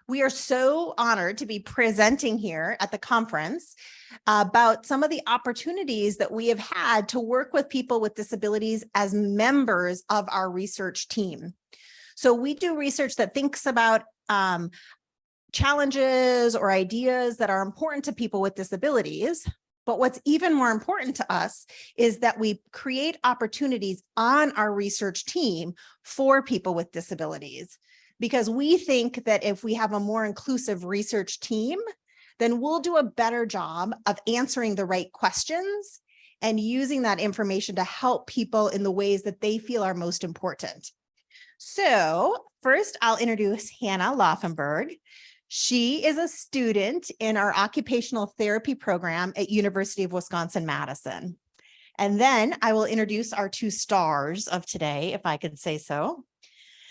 We are so honored to be presenting here at the conference about some of the opportunities that we have had to work with people with disabilities as members of our research team. So we do research that thinks about challenges or ideas that are important to people with disabilities. But what's even more important to us is that we create opportunities on our research team for people with disabilities, because we think that if we have a more inclusive research team, then we'll do a better job of answering the right questions and using that information to help people in the ways that they feel are most important. So first, I'll introduce Hannah Laufenberg. She is a student in our occupational therapy program at University of Wisconsin-Madison. And then I will introduce our two stars of today, if I could say so.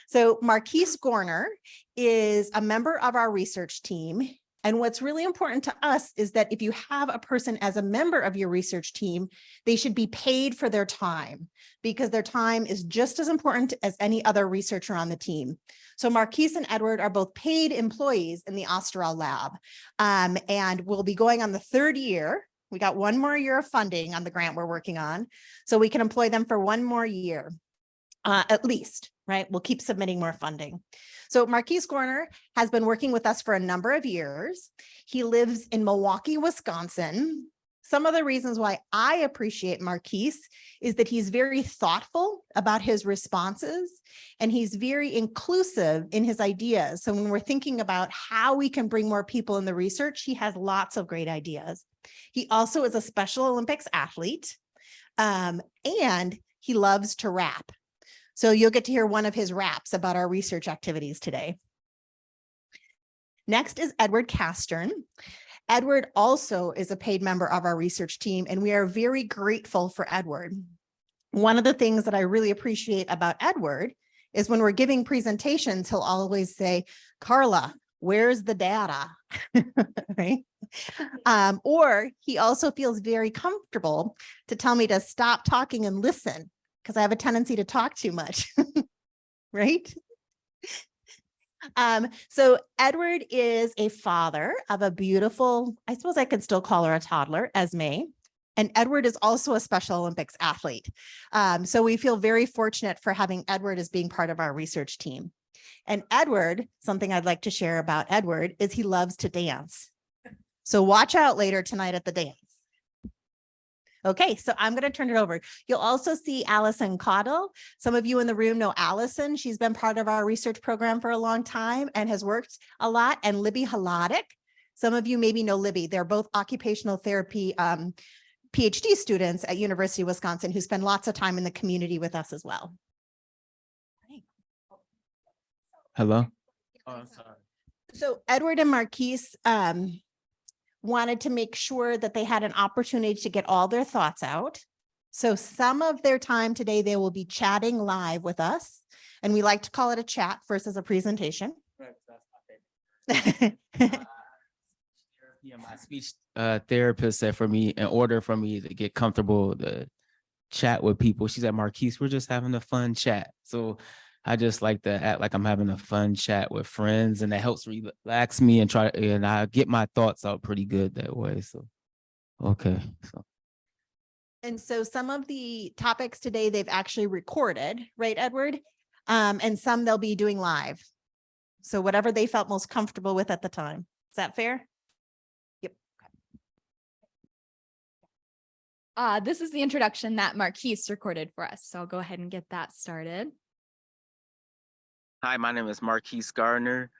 So Marquise Gorner is a member of our research team. And what's really important to us is that if you have a person as a member of your research team, they should be paid for their time, because their time is just as important as any other researcher on the team. So Marquise and Edward are both paid employees in the Osterel lab, and we'll be going on the third year. We got one more year of funding on the grant we're working on, so we can employ them for one more year, at least, right? We'll keep submitting more funding. So Marquise Gorner has been working with us for a number of years. He lives in Milwaukee, Wisconsin. Some of the reasons why I appreciate Marquise is that he's very thoughtful about his responses, and he's very inclusive in his ideas. So when we're thinking about how we can bring more people in the research, he has lots of great ideas. He also is a Special Olympics athlete, and he loves to rap. So you'll get to hear one of his raps about our research activities today. Next is Edward Castern. Edward also is a paid member of our research team, and we are very grateful for Edward. One of the things that I really appreciate about Edward is when we're giving presentations, he'll always say, Carla, where's the data? Right? Or he also feels very comfortable to tell me to stop talking and listen, because I have a tendency to talk too much, right? So Edward is a father of a beautiful, I suppose I could still call her a toddler, Esme. And Edward is also a Special Olympics athlete. So we feel very fortunate for having Edward as being part of our research team. And Edward, something I'd like to share about Edward is he loves to dance. So watch out later tonight at the dance. Okay, so I'm going to turn it over. You'll also see Allison Caudill. Some of you in the room know Allison. She's been part of our research program for a long time and has worked a lot. And Libby Haladic. Some of you maybe know Libby. They're both occupational therapy PhD students at University of Wisconsin who spend lots of time in the community with us as well. Hello. Oh, I'm sorry. So Edward and Marquise wanted to make sure that they had an opportunity to get all their thoughts out. So some of their time today, they will be chatting live with us. And we like to call it a chat versus a presentation. Yeah, my speech therapist said for me, in order for me to get comfortable to chat with people, she said, Marquise, we're just having a fun chat. So I just like to act like I'm having a fun chat with friends, and that helps relax me and I get my thoughts out pretty good that way. So, okay. And so some of the topics today, they've actually recorded, right, Edward? And some they'll be doing live. So whatever they felt most comfortable with at the time. Is that fair? Yep. This is the introduction that Marquise recorded for us. So I'll go ahead and get that started. Hi, my name is Marquise Gardner,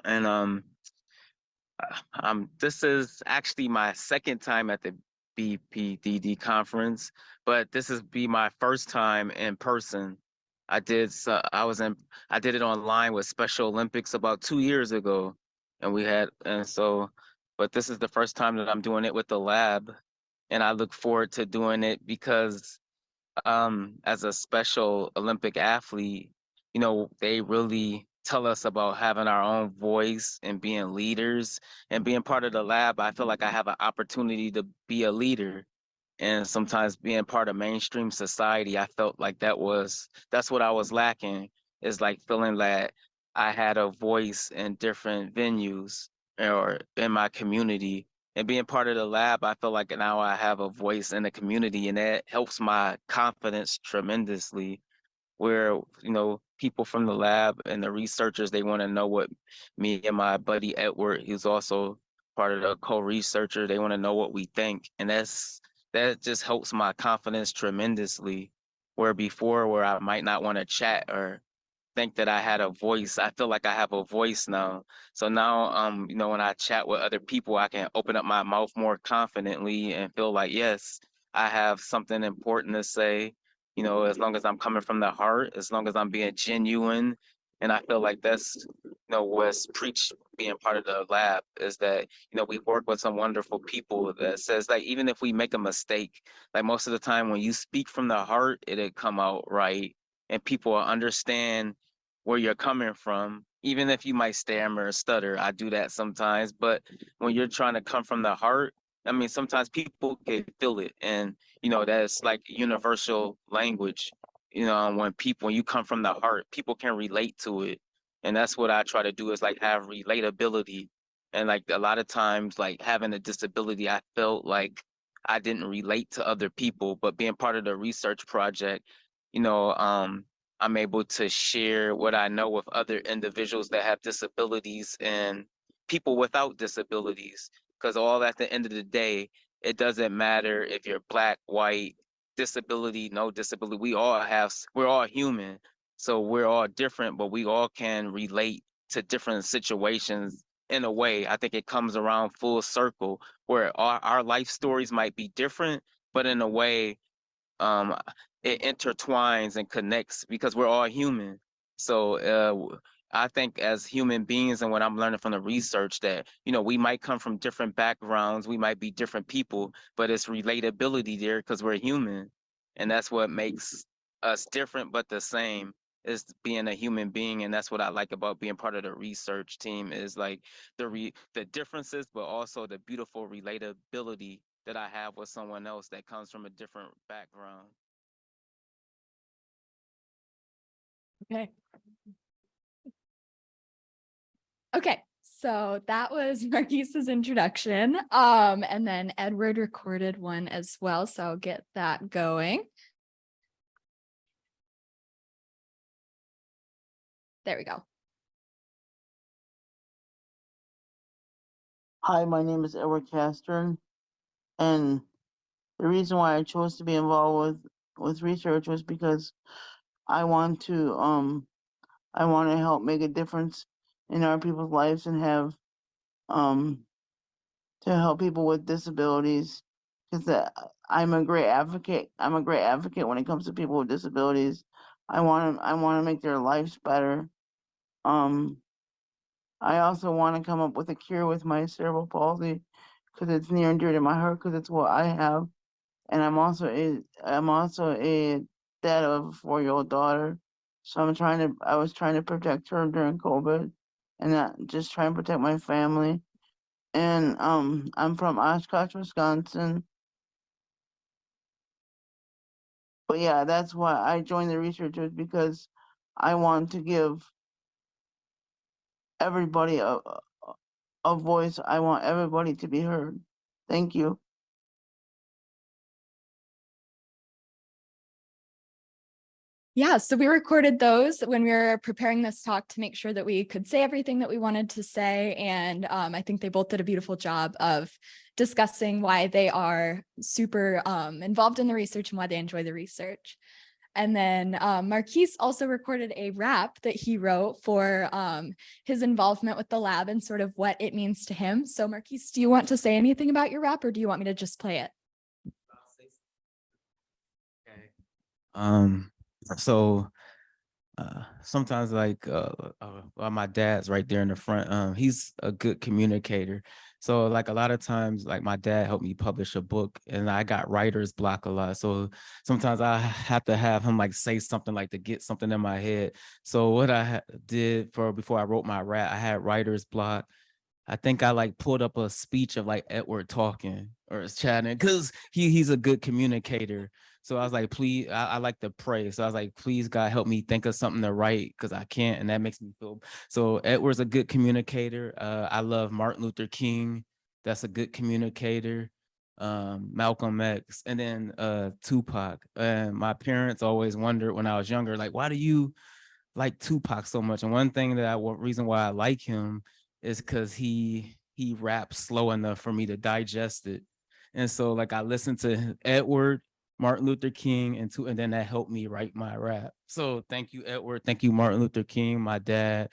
and this is actually my second time at the BPDD conference, but this is my first time in person. I did it online with Special Olympics about 2 years ago, but this is the first time that I'm doing it with the lab, and I look forward to doing it because as a Special Olympic athlete, you know, they really tell us about having our own voice and being leaders, and being part of the lab. I feel like I have an opportunity to be a leader, and sometimes being part of mainstream society, I felt like that's what I was lacking, is like feeling that I had a voice in different venues or in my community. And being part of the lab, I feel like now I have a voice in the community, and that helps my confidence tremendously. Where, people from the lab and the researchers, they want to know what me and my buddy Edward, who's also part of the co-researcher, they want to know what we think. And that just helps my confidence tremendously. Where before, where I might not want to chat or think that I had a voice. I feel like I have a voice now. So now, when I chat with other people, I can open up my mouth more confidently and feel like, yes, I have something important to say, as long as I'm coming from the heart, as long as I'm being genuine. And I feel like that's, what's preached being part of the lab is that, we work with some wonderful people that says like, even if we make a mistake, like most of the time when you speak from the heart, it'll come out right and people will understand where you're coming from, even if you might stammer or stutter. I do that sometimes, but when you're trying to come from the heart, I mean, sometimes people can feel it, and that's like universal language. When you come from the heart, people can relate to it, and that's what I try to do is like have relatability. And like a lot of times, like having a disability, I felt like I didn't relate to other people, but being part of the research project, you know, um, I'm able to share what I know with other individuals that have disabilities and people without disabilities. Because all at the end of the day, it doesn't matter if you're black, white, disability, no disability. We're all human. So we're all different, but we all can relate to different situations in a way. I think it comes around full circle where our life stories might be different, but in a way, um it intertwines and connects because we're all human. So I think as human beings, and what I'm learning from the research, that we might come from different backgrounds, we might be different people, but it's relatability there because we're human. And that's what makes us different but the same, is being a human being. And that's what I like about being part of the research team, is like the differences but also the beautiful relatability that I have with someone else that comes from a different background. Okay. Okay, so that was Marquise's introduction. And then Edward recorded one as well, so I'll get that going. There we go. Hi, my name is Edward Castern, and the reason why I chose to be involved with research was because I want to help make a difference in our people's lives and have um to help people with disabilities, because I'm a great advocate. I'm a great advocate when it comes to people with disabilities. I want to make their lives better. Um, I also want to come up with a cure with my cerebral palsy because it's near and dear to my heart because it's what I have. And I'm also a dad of a 4-year-old daughter. So I was trying to protect her during COVID and not just try and protect my family. And I'm from Oshkosh, Wisconsin. But yeah, that's why I joined the researchers, because I want to give everybody a voice. I want everybody to be heard. Thank you. Yeah, so we recorded those when we were preparing this talk to make sure that we could say everything that we wanted to say. And I think they both did a beautiful job of discussing why they are super involved in the research and why they enjoy the research. And then Marquise also recorded a rap that he wrote for his involvement with the lab and sort of what it means to him. So Marquise, do you want to say anything about your rap, or do you want me to just play it? Okay. So sometimes like well, my dad's right there in the front. He's a good communicator. So like a lot of times, like my dad helped me publish a book and I got writer's block a lot. So sometimes I have to have him like say something like to get something in my head. So what I did before I wrote my rap, I had writer's block. I think I like pulled up a speech of like Edward talking or chatting because he's a good communicator. So I was like, please, I like to pray. So I was like, please, God, help me think of something to write because I can't. And that makes me feel. So Edward's a good communicator. I love Martin Luther King. That's a good communicator. Malcolm X, and then Tupac. And my parents always wondered when I was younger, like, why do you like Tupac so much? And one thing reason why I like him is because he raps slow enough for me to digest it. And so like I listened to Edward, Martin Luther King, and then that helped me write my rap. So thank you, Edward. Thank you, Martin Luther King, my dad,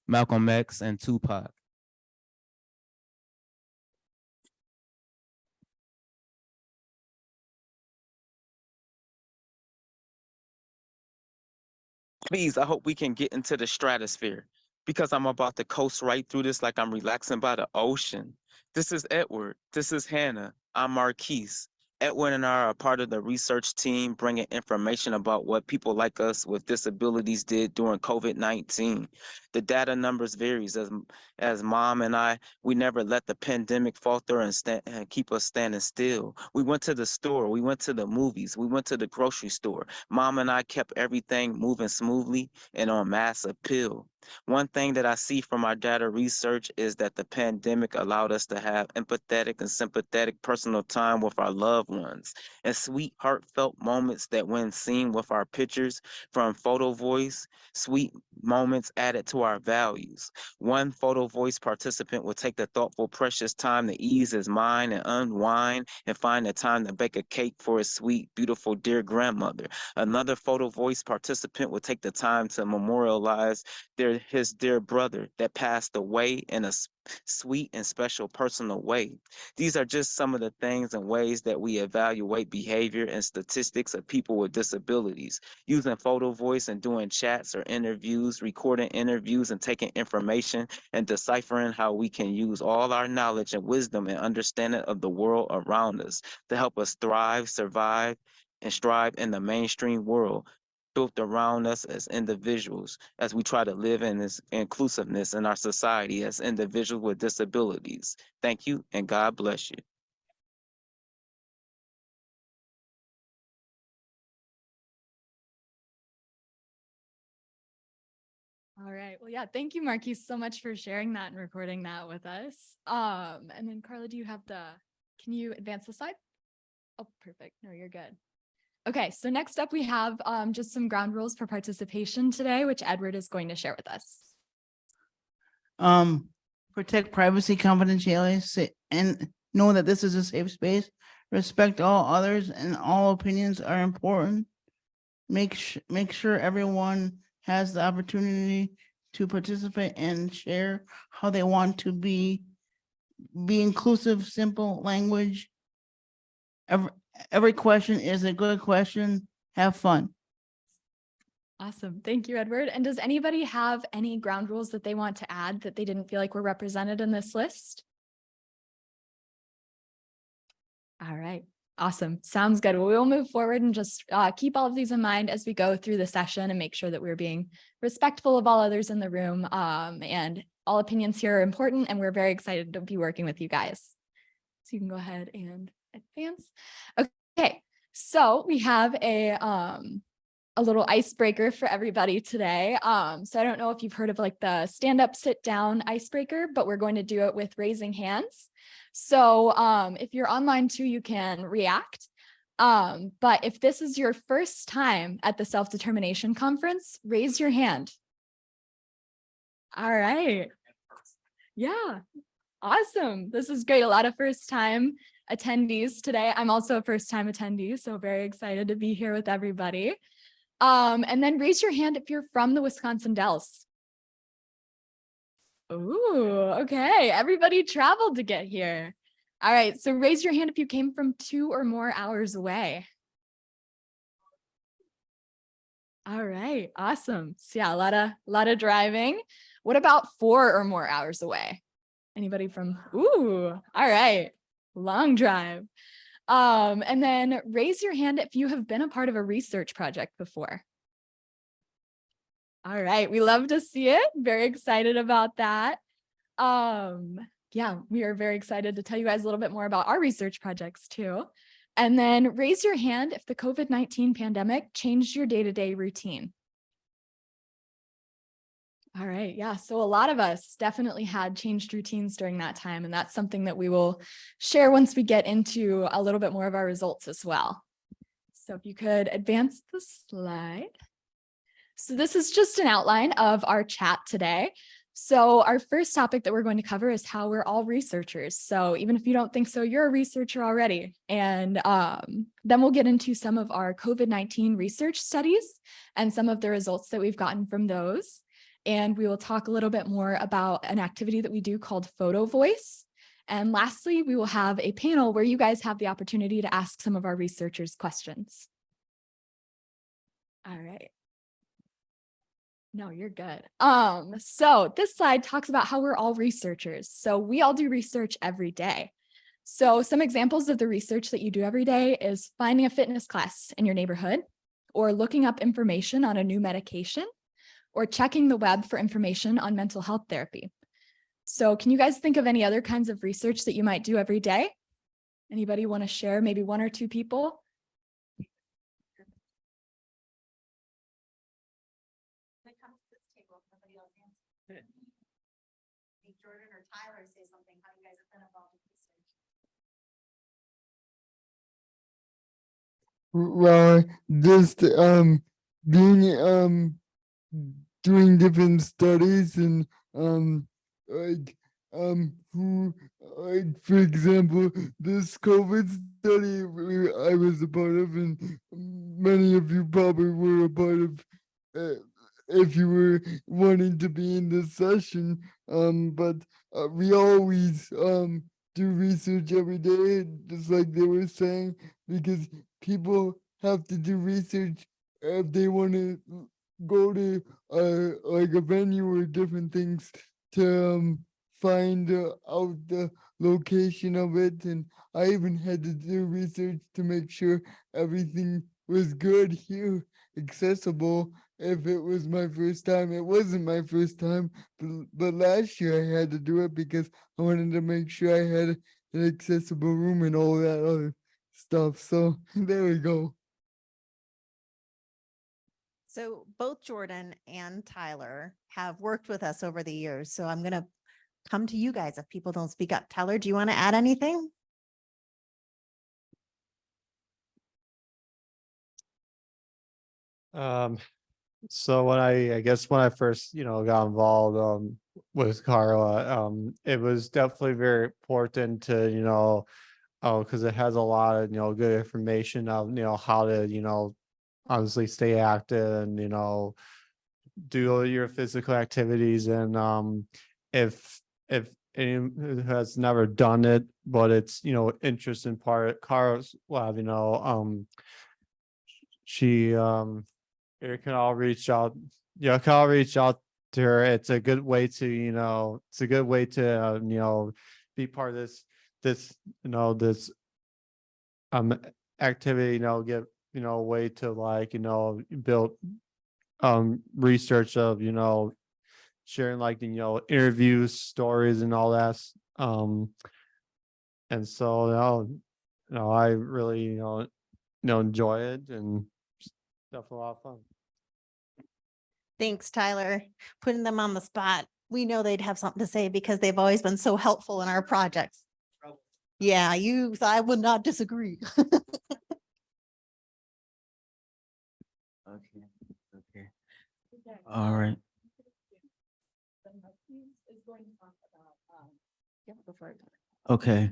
Malcolm X, and Tupac. Please, I hope we can get into the stratosphere because I'm about to coast right through this like I'm relaxing by the ocean. This is Edward. This is Hannah. I'm Marquise. Edward and I are a part of the research team bringing information about what people like us with disabilities did during COVID-19. The data numbers varies as Mom and I, we never let the pandemic falter and keep us standing still. We went to the store, we went to the movies, we went to the grocery store. Mom and I kept everything moving smoothly and on mass appeal. One thing that I see from our data research is that the pandemic allowed us to have empathetic and sympathetic personal time with our loved ones and sweet, heartfelt moments that, when seen with our pictures from Photo Voice, sweet moments added to our values. One Photo Voice participant will take the thoughtful, precious time to ease his mind and unwind and find the time to bake a cake for his sweet, beautiful, dear grandmother. Another Photo Voice participant will take the time to memorialize his dear brother that passed away in a sweet and special personal way. These are just some of the things and ways that we evaluate behavior and statistics of people with disabilities. Using Photo Voice and doing chats or interviews, recording interviews and taking information and deciphering how we can use all our knowledge and wisdom and understanding of the world around us to help us thrive, survive, and strive in the mainstream world built around us as individuals as we try to live in this inclusiveness in our society as individuals with disabilities. Thank you and God bless you. All right. Well, yeah, thank you, Marquise, so much for sharing that and recording that with us. And then Carla, can you advance the slide? Oh, perfect. No, you're good. Okay, so next up we have just some ground rules for participation today, which Edward is going to share with us. Protect privacy, confidentiality, and know that this is a safe space. Respect all others and all opinions are important. Make sure everyone has the opportunity to participate and share how they want to be inclusive, simple language. Every question is a good question. Have fun. Awesome. Thank you, Edward. And does anybody have any ground rules that they want to add that they didn't feel like were represented in this list? All right. Awesome. Sounds good. Well, we'll move forward and just keep all of these in mind as we go through the session and make sure that we're being respectful of all others in the room. And all opinions here are important, and we're very excited to be working with you guys. So you can go ahead and advance. Okay. So we have a little icebreaker for everybody today. So I don't know if you've heard of like the stand up, sit down icebreaker, but we're going to do it with raising hands. So if you're online too, you can react. But if this is your first time at the Self-Determination Conference, raise your hand. All right. Yeah. Awesome. This is great. A lot of first time attendees today. I'm also a first time attendee, so very excited to be here with everybody. And then raise your hand if you're from the Wisconsin Dells. Ooh, okay. Everybody traveled to get here. All right. So raise your hand if you came from 2 or more hours away. All right. Awesome. So yeah, a lot of driving. What about 4 or more hours away? Anybody from, ooh, all right. Long drive. And then raise your hand if you have been a part of a research project before. All right, we love to see it. Very excited about that. Yeah, we are very excited to tell you guys a little bit more about our research projects too. And then raise your hand if the COVID-19 pandemic changed your day-to-day routine. All right, yeah, so a lot of us definitely had changed routines during that time, and that's something that we will share once we get into a little bit more of our results as well. So if you could advance the slide. So this is just an outline of our chat today. So our first topic that we're going to cover is how we're all researchers. So even if you don't think so, you're a researcher already. And then we'll get into some of our COVID-19 research studies and some of the results that we've gotten from those. And we will talk a little bit more about an activity that we do called Photo Voice. And lastly, we will have a panel where you guys have the opportunity to ask some of our researchers questions. All right. No, you're good. So this slide talks about how we're all researchers. So we all do research every day. So some examples of the research that you do every day is finding a fitness class in your neighborhood, or looking up information on a new medication, or checking the web for information on mental health therapy. So can you guys think of any other kinds of research that you might do every day? Anybody want to share, maybe one or two people? Jordan or Tyler say something, how you guys have been involved in research. Well, just being doing different studies and like who, like, for example, this COVID study I was a part of, and many of you probably were a part of, if you were wanting to be in this session. But we always do research every day, just like they were saying, because people have to do research if they want to go to like a venue or different things to find out the location of it. And I even had to do research to make sure everything was good here, accessible. If it was my first time, it wasn't my first time, but last year I had to do it because I wanted to make sure I had an accessible room and all that other stuff. So there we go. So both Jordan and Tyler have worked with us over the years. So I'm going to come to you guys if people don't speak up. Tyler, do you want to add anything? So when I guess when I first, got involved with Carla, it was definitely very important to, because it has a lot of, good information of, how to, obviously stay active and, do all your physical activities. And if anyone who has never done it, but it's, interest in part, Carla's lab, she you can all reach out. Can all reach out to her. It's a good way to, it's a good way to, be part of this, this activity, get, a way to, like, build research of, sharing, like, interviews, stories and all that. And so, I really, enjoy it, and it's definitely a lot of fun. Thanks, Tyler. Putting them on the spot. We know they'd have something to say because they've always been so helpful in our projects. Yeah, I would not disagree. Okay. Okay. All right. Okay.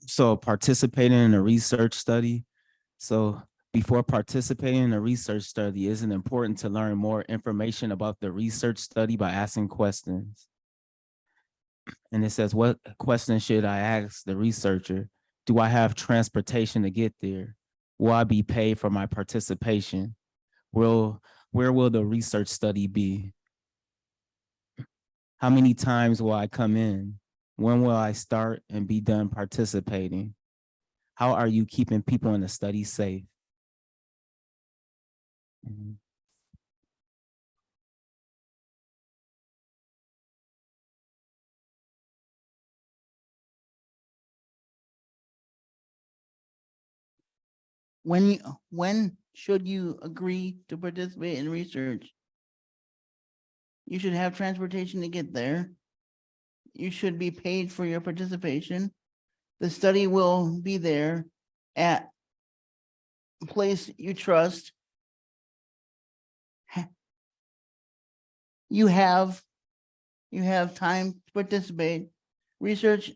So participating in a research study. So before participating in a research study, isn't important to learn more information about the research study by asking questions. And it says, what question should I ask the researcher? Do I have transportation to get there? Will I be paid for my participation? Where will the research study be? How many times will I come in? When will I start and be done participating? How are you keeping people in the study safe? when should you agree to participate in research? You should have transportation to get there. You should be paid for your participation. The study will be there at a place you trust. You have time to participate. Research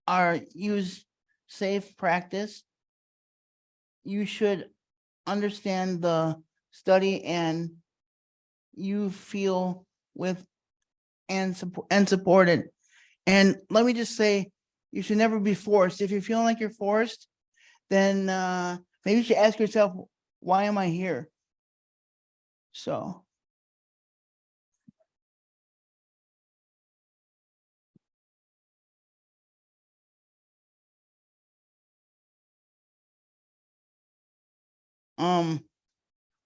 are use safe practice. You should understand the study and you feel with and support it. And let me just say, you should never be forced. If you're feeling like you're forced, then maybe you should ask yourself, why am I here? So.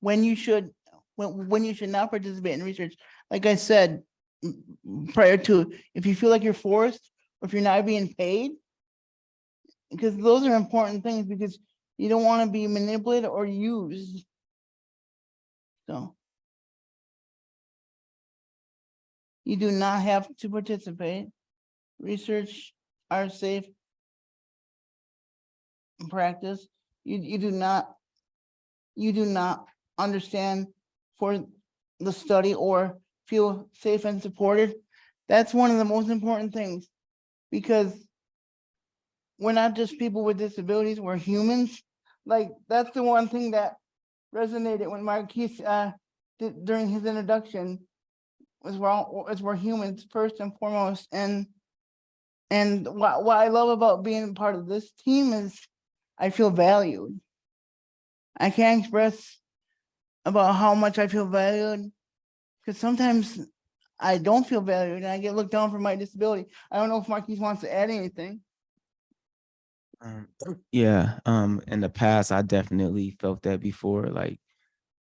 When you should not participate in research, like I said prior to, if you feel like you're forced or if you're not being paid, because those are important things, because you don't want to be manipulated or used. So you do not have to participate. Research are safe practice. You do not understand for the study or feel safe and supported. That's one of the most important things, because we're not just people with disabilities, we're humans. Like, that's the one thing that resonated when Marquise did during his introduction, was we're humans first and foremost. And what I love about being part of this team is I feel valued. I can't express about how much I feel valued, because sometimes I don't feel valued and I get looked down for my disability. I don't know if Marquise wants to add anything. Yeah, in the past, I definitely felt that before. Like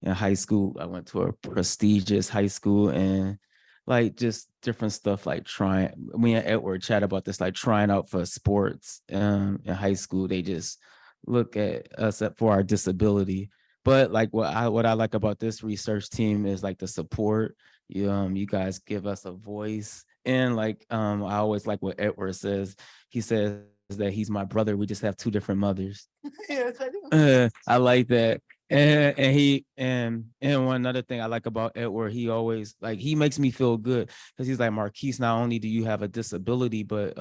in high school, I went to a prestigious high school, and like just different stuff like trying. Me and Edward chat about this, like trying out for sports. In high school, they just look at us for our disability. But like what I like about this research team is like the support. You guys give us a voice, and like I always like what Edward says. He says that he's my brother. We just have two different mothers. Yes, I do. I like that. And one other thing I like about Edward, he always like he makes me feel good, because he's like, Marquise, not only do you have a disability, but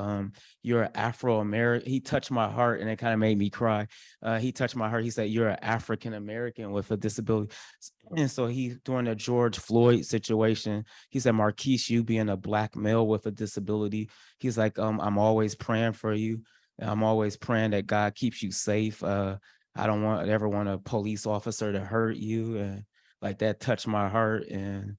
you're Afro-American. He touched my heart and it kind of made me cry. He touched my heart. He said, you're an African-American with a disability. And so he, during the George Floyd situation, he said, Marquise, you being a Black male with a disability, he's like, I'm always praying for you. I'm always praying that God keeps you safe. I don't ever want a police officer to hurt you. And like that touched my heart. And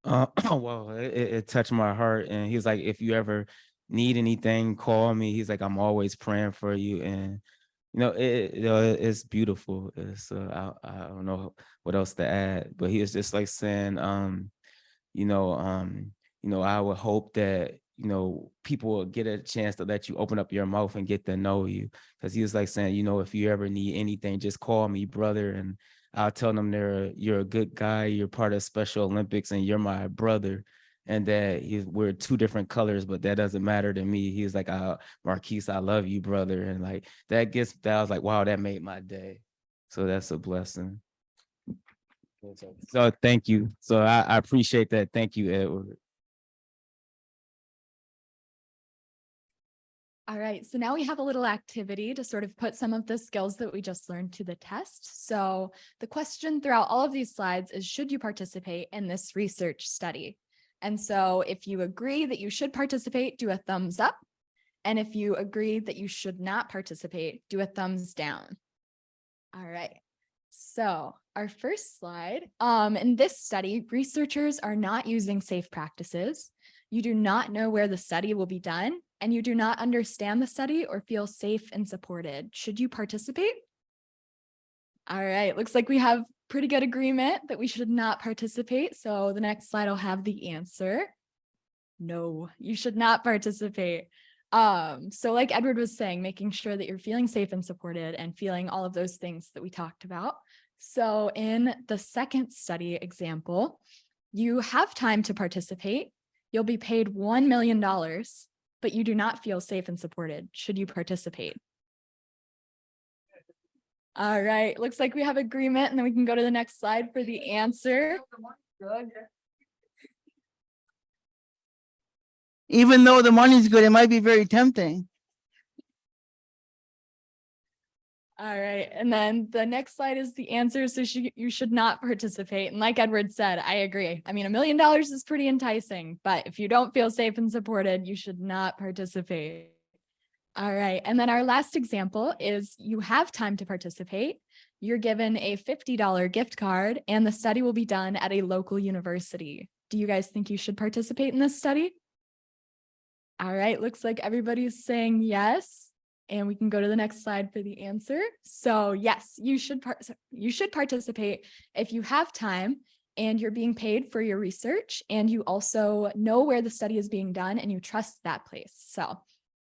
well, it touched my heart. And he's like, if you ever need anything, call me. He's like, I'm always praying for you. And it's beautiful. It's I don't know what else to add, but he was just like saying, you know, I would hope that, people will get a chance to let you open up your mouth and get to know you. Because he was like saying, if you ever need anything, just call me, brother. And I'll tell them you're a good guy, you're part of Special Olympics, and you're my brother. And that we're two different colors, but that doesn't matter to me. He was like, Marquise, I love you, brother. And like that I was like, wow, that made my day. So that's a blessing. So thank you. So I appreciate that. Thank you, Edward. All right, so now we have a little activity to sort of put some of the skills that we just learned to the test. So the question throughout all of these slides is, should you participate in this research study? And so if you agree that you should participate, do a thumbs up. And if you agree that you should not participate, do a thumbs down. All right. So our first slide, in this study, researchers are not using safe practices. You do not know where the study will be done, and you do not understand the study or feel safe and supported. Should you participate? All right, looks like we have pretty good agreement that we should not participate. So the next slide will have the answer. No, you should not participate. So like Edward was saying, making sure that you're feeling safe and supported and feeling all of those things that we talked about. So in the second study example, you have time to participate. You'll be paid $1 million, but you do not feel safe and supported. Should you participate? All right, looks like we have agreement, and then we can go to the next slide for the answer. Even though the money's good, it might be very tempting. All right, and then the next slide is the answer. So you should not participate. And like Edward said, I agree. I mean, $1 million is pretty enticing, but if you don't feel safe and supported, you should not participate. All right, and then our last example is you have time to participate. You're given a $50 gift card, and the study will be done at a local university. Do you guys think you should participate in this study? All right, looks like everybody's saying yes. And we can go to the next slide for the answer. So yes, you should participate if you have time and you're being paid for your research, and you also know where the study is being done and you trust that place. So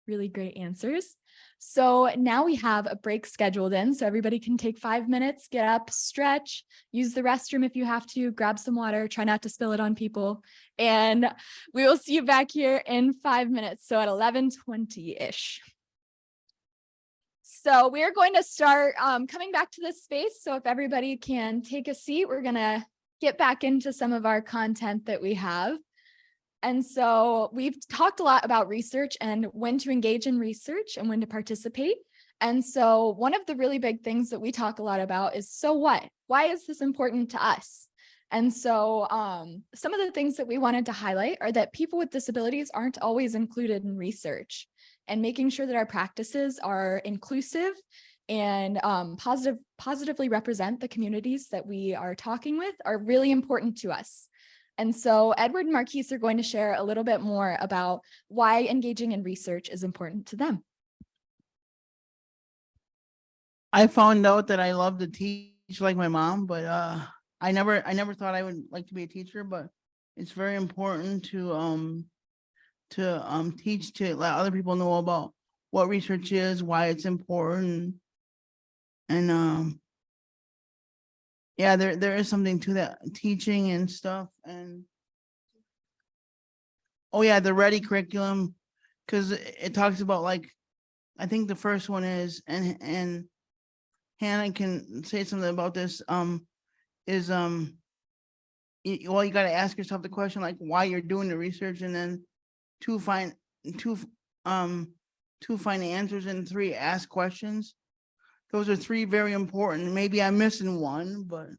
really great answers. So now we have a break scheduled in, so everybody can take 5 minutes, get up, stretch, use the restroom if you have to, grab some water, try not to spill it on people. And we will see you back here in 5 minutes. So at 11:20-ish. So we are going to start coming back to this space. So if everybody can take a seat, we're gonna get back into some of our content that we have. And so we've talked a lot about research and when to engage in research and when to participate. And so one of the really big things that we talk a lot about is, so what? Why is this important to us? And so some of the things that we wanted to highlight are that people with disabilities aren't always included in research, and making sure that our practices are inclusive and positively represent the communities that we are talking with are really important to us. And so Edward and Marquise are going to share a little bit more about why engaging in research is important to them. I found out that I love to teach like my mom, but I never thought I would like to be a teacher, but it's very important to teach, to let other people know about what research is, why it's important. And yeah, there is something to that, teaching and stuff. And oh yeah, the Ready curriculum, because it talks about, like, I think the first one is, and Hannah can say something about this, is well, you got to ask yourself the question, like, why you're doing the research, and then find answers, and 3, ask questions. Those are 3 very important. Maybe I'm missing one, but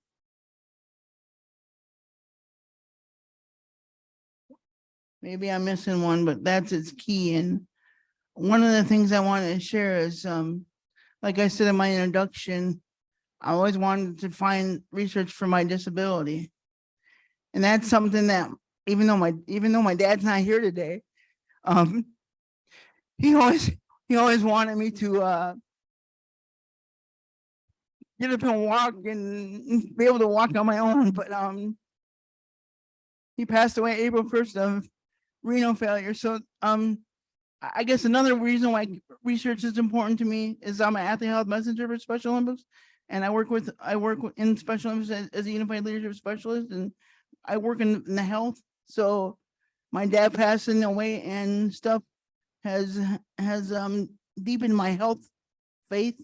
that's its key. And one of the things I wanted to share is, like I said in my introduction, I always wanted to find research for my disability. And that's something that, even though my dad's not here today, he always wanted me to get up and walk and be able to walk on my own. But he passed away April 1st of renal failure. So I guess another reason why research is important to me is I'm an athlete health messenger for Special Olympics, and I work in Special Olympics as a unified leadership specialist, and I work in the health. So my dad passing away and stuff has deepened my health faith,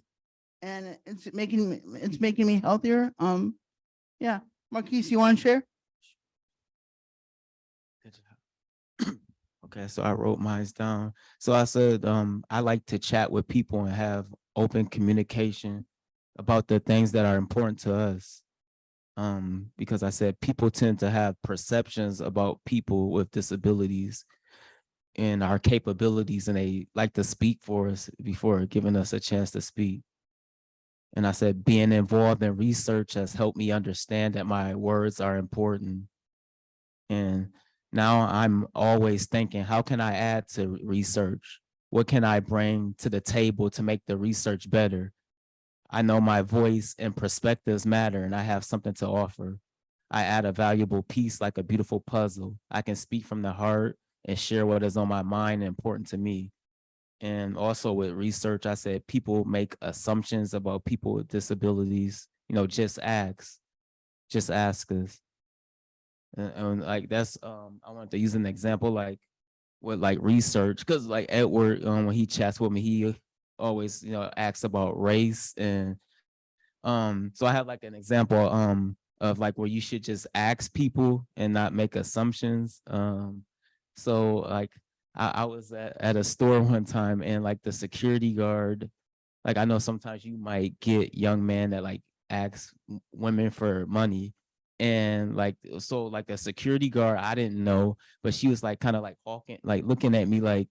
and it's making me healthier. Yeah, Marquise, you want to share? Good job. Okay, so I wrote mine down. So I said, I like to chat with people and have open communication about the things that are important to us. Because I said people tend to have perceptions about people with disabilities and our capabilities, and they like to speak for us before giving us a chance to speak. And I said, being involved in research has helped me understand that my words are important. And now I'm always thinking, how can I add to research? What can I bring to the table to make the research better? I know my voice and perspectives matter, and I have something to offer. I add a valuable piece like a beautiful puzzle. I can speak from the heart and share what is on my mind and important to me. And also with research, I said people make assumptions about people with disabilities. You know, just ask us. And like that's I wanted to use an example like with like research, because like Edward, when he chats with me, he always, you know, asks about race. And so I have like an example of like where you should just ask people and not make assumptions. So like I was at a store one time, and like the security guard, like I know sometimes you might get young men that like ask women for money. And like so like a security guard, I didn't know, but she was like kind of like hawking, like looking at me like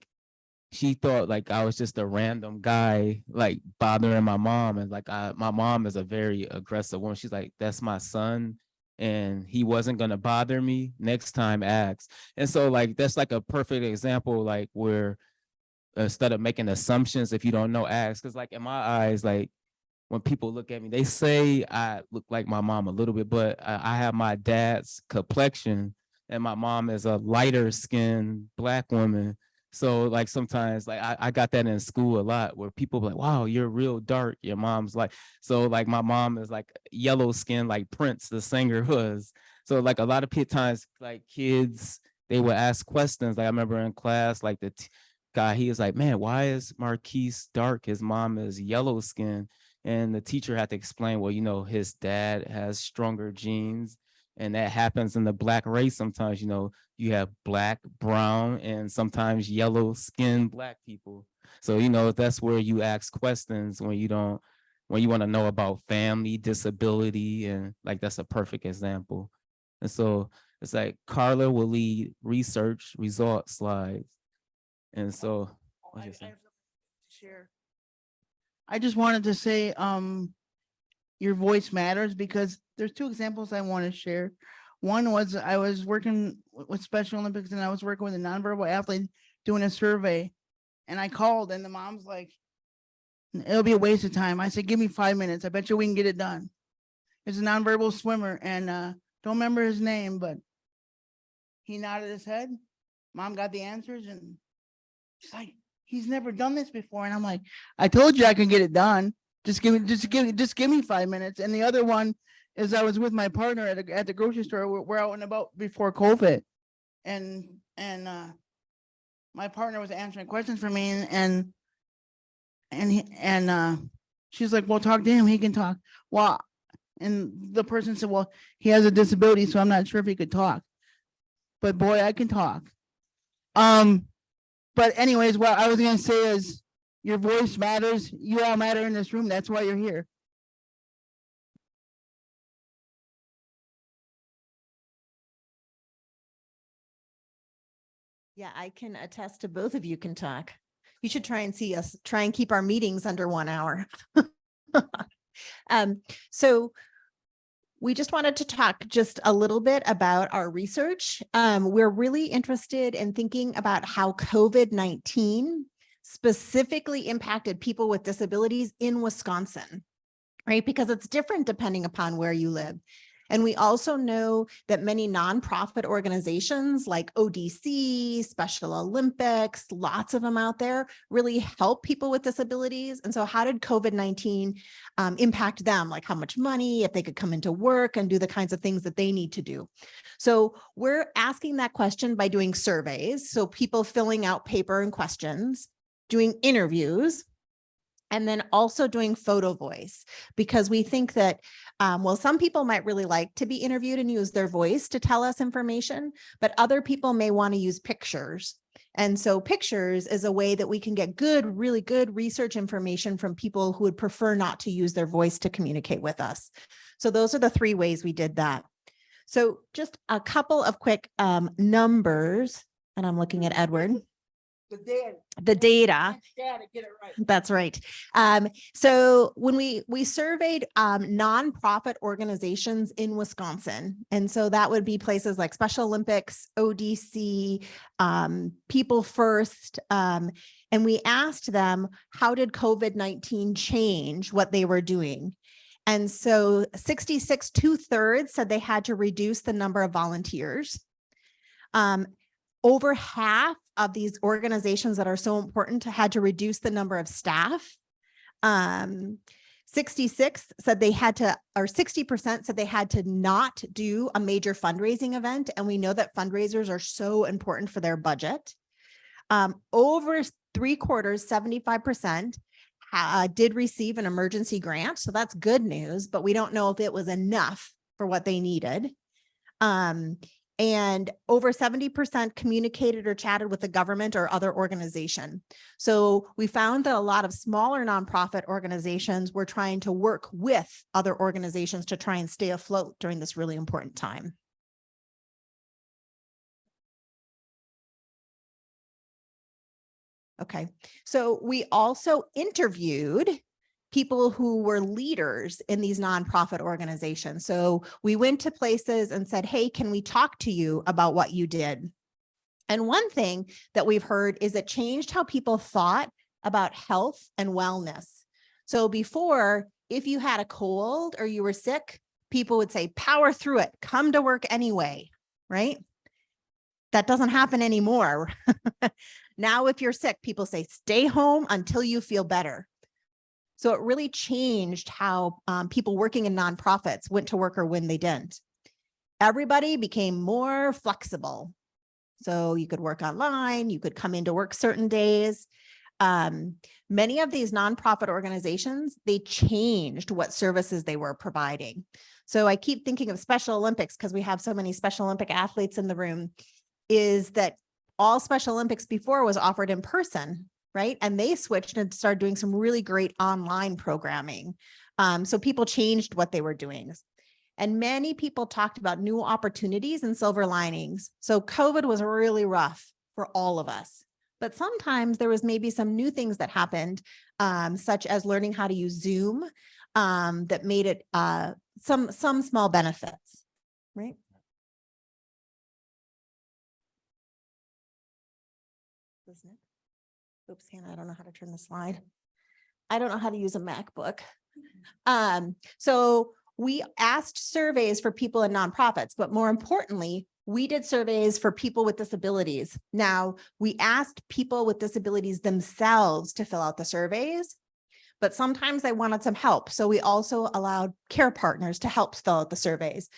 she thought like I was just a random guy like bothering my mom. And like my mom is a very aggressive woman. She's like, that's my son and he wasn't gonna bother me. Next time ask. And so like that's like a perfect example, like where instead of making assumptions, if you don't know, ask. Because like in my eyes, like when people look at me, they say I look like my mom a little bit, but I have my dad's complexion, and my mom is a lighter skinned Black woman. So like sometimes like I got that in school a lot, where people be like, wow, you're real dark. Your mom's like, so like my mom is like yellow skin, like Prince, the singer, was. So like a lot of times like kids, they would ask questions. Like I remember in class, like the guy, he was like, man, why is Marquise dark? His mom is yellow skin. And the teacher had to explain, well, you know, his dad has stronger genes, and that happens in the Black race. Sometimes, you know, you have Black, brown, and sometimes yellow skinned Black people. So, you know, that's where you ask questions when you want to know about family, disability, and like that's a perfect example. And so it's like Carla will lead research result slides. And so Share. I just wanted to say, your voice matters, because there's two examples I want to share. One was I was working with Special Olympics, and I was working with a nonverbal athlete doing a survey, and I called, and the mom's like, it'll be a waste of time. I said, give me 5 minutes. I bet you we can get it done. It's a nonverbal swimmer, and don't remember his name, but he nodded his head. Mom got the answers, and she's like, he's never done this before. And I'm like, I told you I can get it done. Just give me 5 minutes. And the other one is I was with my partner at the grocery store. We're out and about before COVID. And my partner was answering questions for me, and she's like, well, talk to him. He can talk. Well, and the person said, well, he has a disability, so I'm not sure if he could talk. But boy, I can talk. But anyways, what I was gonna say is your voice matters. You all matter in this room. That's why you're here. Yeah, I can attest to both of you can talk. You should try and see us, try and keep our meetings under 1 hour. So we just wanted to talk just a little bit about our research. We're really interested in thinking about how COVID-19 specifically impacted people with disabilities in Wisconsin, right? Because it's different depending upon where you live. And we also know that many nonprofit organizations like ODC, Special Olympics, lots of them out there, really help people with disabilities. And so how did COVID-19 impact them? Like how much money, if they could come into work and do the kinds of things that they need to do. So we're asking that question by doing surveys. So people filling out paper and questions, doing interviews, and then also doing photo voice, because we think that, well, some people might really like to be interviewed and use their voice to tell us information, but other people may want to use pictures. And so pictures is a way that we can get good, really good research information from people who would prefer not to use their voice to communicate with us. So those are the 3 ways we did that. So just a couple of quick numbers, and I'm looking at Edward. The data. Get it right. That's right. So when we surveyed nonprofit organizations in Wisconsin, and so that would be places like Special Olympics, ODC, People First, and we asked them, how did COVID-19 change what they were doing? And so 66, 2/3 said they had to reduce the number of volunteers. Over half of these organizations that are so important had to reduce the number of staff. 66 said they had to, or 60% said they had to not do a major fundraising event. And we know that fundraisers are so important for their budget. Over 3/4, 75%, did receive an emergency grant. So that's good news, but we don't know if it was enough for what they needed. And over 70% communicated or chatted with the government or other organization. So we found that a lot of smaller nonprofit organizations were trying to work with other organizations to try and stay afloat during this really important time. Okay, so we also interviewed people who were leaders in these nonprofit organizations. So we went to places and said, hey, can we talk to you about what you did? And one thing that we've heard is it changed how people thought about health and wellness. So before, if you had a cold or you were sick, people would say, power through it, come to work anyway, right? That doesn't happen anymore. Now, if you're sick, people say, stay home until you feel better. So it really changed how people working in nonprofits went to work or when they didn't. Everybody became more flexible. So you could work online, you could come into work certain days. Many of these nonprofit organizations, they changed what services they were providing. So I keep thinking of Special Olympics because we have so many Special Olympic athletes in the room, is that all Special Olympics before was offered in person, right? And they switched and started doing some really great online programming. So people changed what they were doing. And many people talked about new opportunities and silver linings. So COVID was really rough for all of us, but sometimes there was maybe some new things that happened, such as learning how to use Zoom, that made it some small benefits, right? Oops, Hannah, I don't know how to turn the slide. I don't know how to use a MacBook. So we asked surveys for people in nonprofits, but more importantly, we did surveys for people with disabilities. Now, we asked people with disabilities themselves to fill out the surveys, but sometimes they wanted some help. So we also allowed care partners to help fill out the surveys.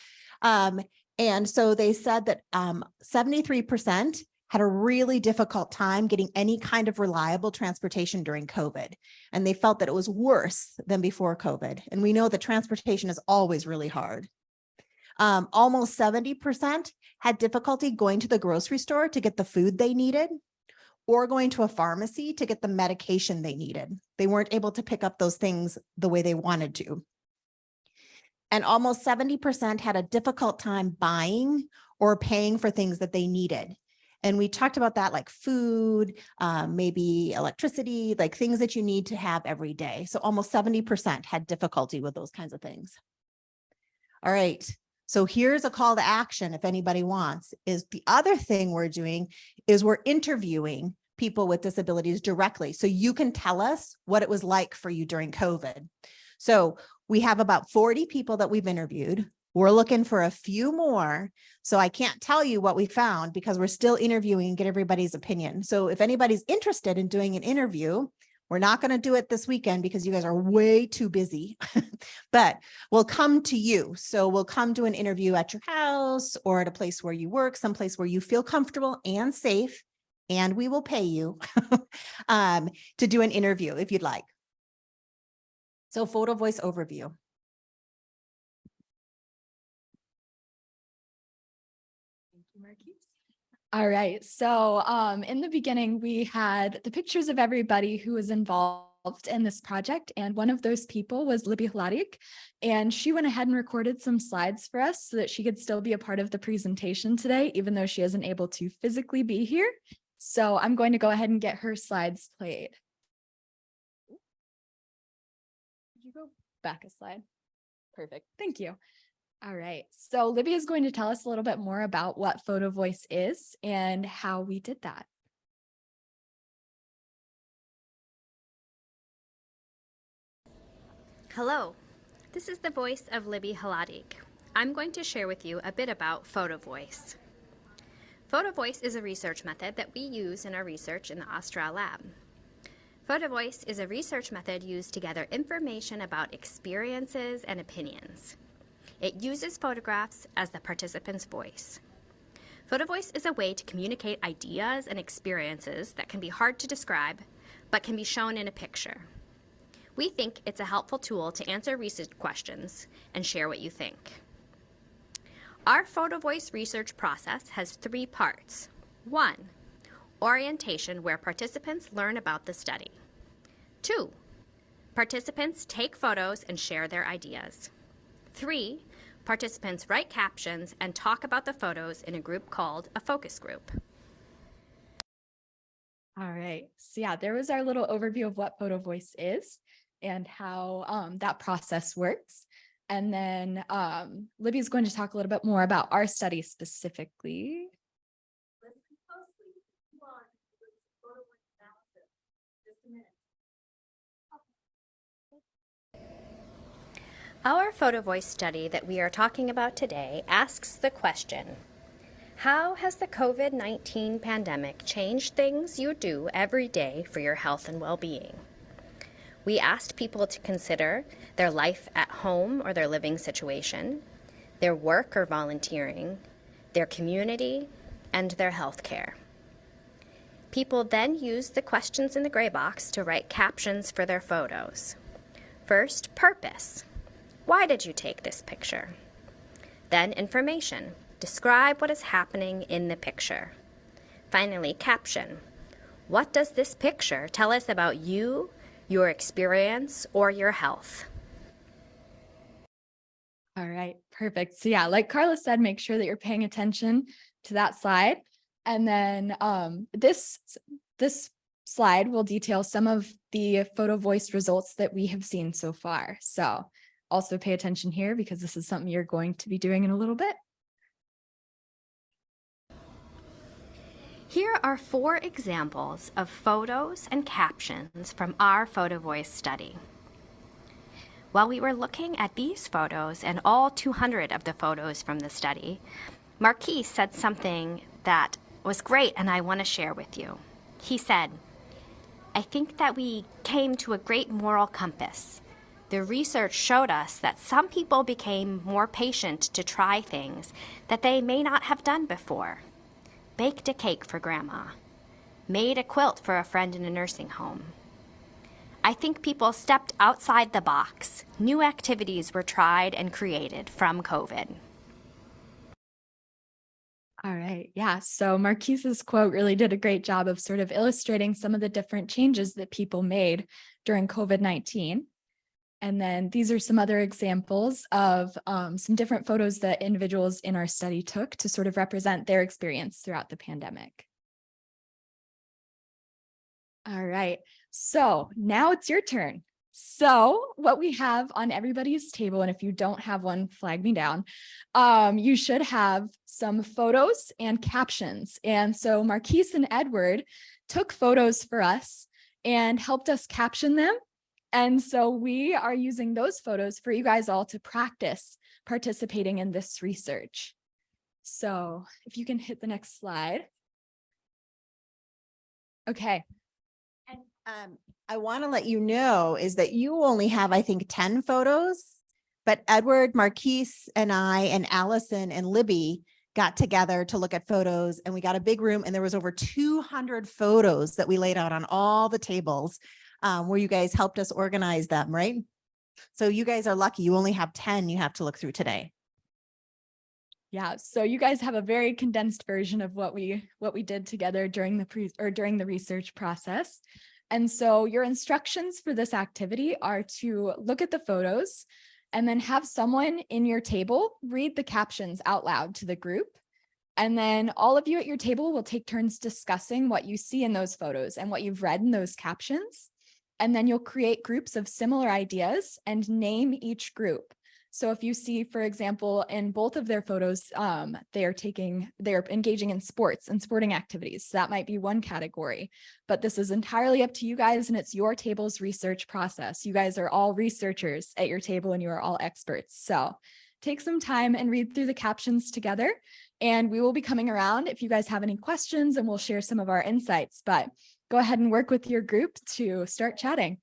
And so they said that 73% had a really difficult time getting any kind of reliable transportation during COVID. And they felt that it was worse than before COVID. And we know that transportation is always really hard. Almost 70% had difficulty going to the grocery store to get the food they needed, or going to a pharmacy to get the medication they needed. They weren't able to pick up those things the way they wanted to. And almost 70% had a difficult time buying or paying for things that they needed. And we talked about that, like food, maybe electricity, like things that you need to have every day. So almost 70% had difficulty with those kinds of things. All right. So here's a call to action if anybody wants. Is the other thing we're doing is we're interviewing people with disabilities directly. So you can tell us what it was like for you during COVID. So we have about 40 people that we've interviewed. We're looking for a few more. So I can't tell you what we found because we're still interviewing and get everybody's opinion. So if anybody's interested in doing an interview, we're not going to do it this weekend because you guys are way too busy, but we'll come to you. So we'll come to an interview at your house or at a place where you work, someplace where you feel comfortable and safe, and we will pay you to do an interview if you'd like. So photo voice overview. All right, so in the beginning, we had the pictures of everybody who was involved in this project, and one of those people was Libby Hladic, and she went ahead and recorded some slides for us so that she could still be a part of the presentation today, even though she isn't able to physically be here. So I'm going to go ahead and get her slides played. Did you go back a slide? Perfect, thank you. All right, so Libby is going to tell us a little bit more about what Photo Voice is and how we did that. Hello, this is the voice of Libby Hladic. I'm going to share with you a bit about Photo Voice. Photo voice is a research method that we use in our research in the Austral lab. Photo voice is a research method used to gather information about experiences and opinions. It uses photographs as the participant's voice. Photo voice is a way to communicate ideas and experiences that can be hard to describe, but can be shown in a picture. We think it's a helpful tool to answer research questions and share what you think. Our photo voice research process has 3 parts. 1, orientation, where participants learn about the study. 2, participants take photos and share their ideas. 3, participants write captions and talk about the photos in a group called a focus group. All right. So yeah, there was our little overview of what photo voice is and how that process works. And then Libby is going to talk a little bit more about our study specifically. Listen closely. Come on. Photo voice analysis. Just a minute. Our photo voice study that we are talking about today asks the question, how has the COVID-19 pandemic changed things you do every day for your health and well-being? We asked people to consider their life at home or their living situation, their work or volunteering, their community, and their health care. People then used the questions in the gray box to write captions for their photos. First, purpose. Why did you take this picture? Then, information. Describe what is happening in the picture. Finally, caption. What does this picture tell us about you, your experience, or your health? All right, perfect. So yeah, like Carla said, make sure that you're paying attention to that slide. And then this slide will detail some of the photo voice results that we have seen so far. So also pay attention here because this is something you're going to be doing in a little bit. Here are 4 examples of photos and captions from our photo voice study. While we were looking at these photos and all 200 of the photos from the study, Marquis said something that was great and I want to share with you. He said, I think that we came to a great moral compass. The research showed us that some people became more patient to try things that they may not have done before. Baked a cake for grandma, made a quilt for a friend in a nursing home. I think people stepped outside the box. New activities were tried and created from COVID. All right. Yeah. So Marquise's quote really did a great job of sort of illustrating some of the different changes that people made during COVID-19. And then these are some other examples of some different photos that individuals in our study took to sort of represent their experience throughout the pandemic. All right, so now it's your turn. So what we have on everybody's table, and if you don't have one, flag me down, you should have some photos and captions. And so Marquise and Edward took photos for us and helped us caption them. And so we are using those photos for you guys all to practice participating in this research. So if you can hit the next slide. Okay. And I want to let you know is that you only have, I think, 10 photos, but Edward, Marquise, and I, and Allison and Libby got together to look at photos, and we got a big room, and there was over 200 photos that we laid out on all the tables where you guys helped us organize them, right? So you guys are lucky. You only have 10 you have to look through today. Yeah, so you guys have a very condensed version of what we did together during the research process. And so your instructions for this activity are to look at the photos and then have someone in your table read the captions out loud to the group. And then all of you at your table will take turns discussing what you see in those photos and what you've read in those captions. And then you'll create groups of similar ideas and name each group. So if you see, for example, in both of their photos, they're engaging in sports and sporting activities. So that might be one category, but this is entirely up to you guys, and it's your table's research process. You guys are all researchers at your table and you are all experts. So take some time and read through the captions together And we will be coming around if you guys have any questions, and we'll share some of our insights, but go ahead and work with your group to start chatting.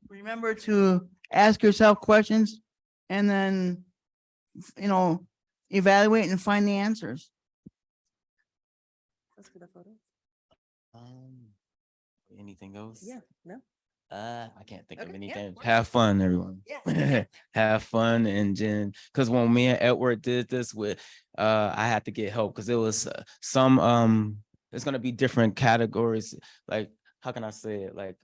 Remember to ask yourself questions and then, you know, evaluate and find the answers. That's for the photos. Anything else? No. I can't think of Okay, yeah, anything. works. Have fun, everyone. Yeah. Have fun, and then because when me and Edward did this with, I had to get help because it was it's gonna be different categories. Like, how can I say it? Like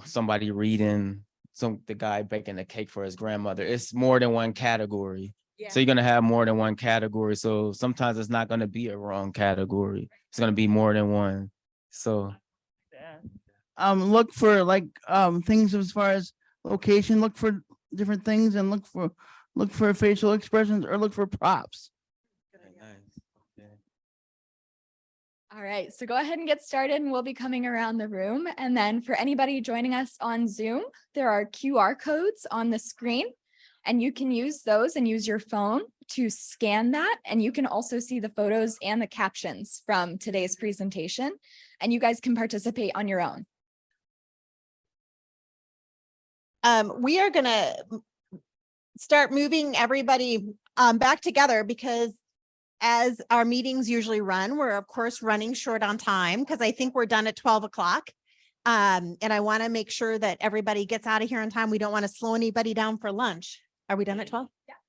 somebody reading the guy baking a cake for his grandmother. It's more than one category. So you're gonna have more than one category. So sometimes it's not gonna be a wrong category. It's gonna be more than one. So Look for like things as far as location, look for different things and look for facial expressions or look for props. All right, so go ahead and get started and we'll be coming around the room. And then for anybody joining us on Zoom, there are QR codes on the screen and you can use those and use your phone to scan that. And you can also see the photos and the captions from today's presentation, and you guys can participate on your own. We are gonna start moving everybody back together because as our meetings usually run, we're of course running short on time because I think we're done at 12 o'clock. And I want to make sure that everybody gets out of here on time. We don't want to slow anybody down for lunch. Are we done at 12?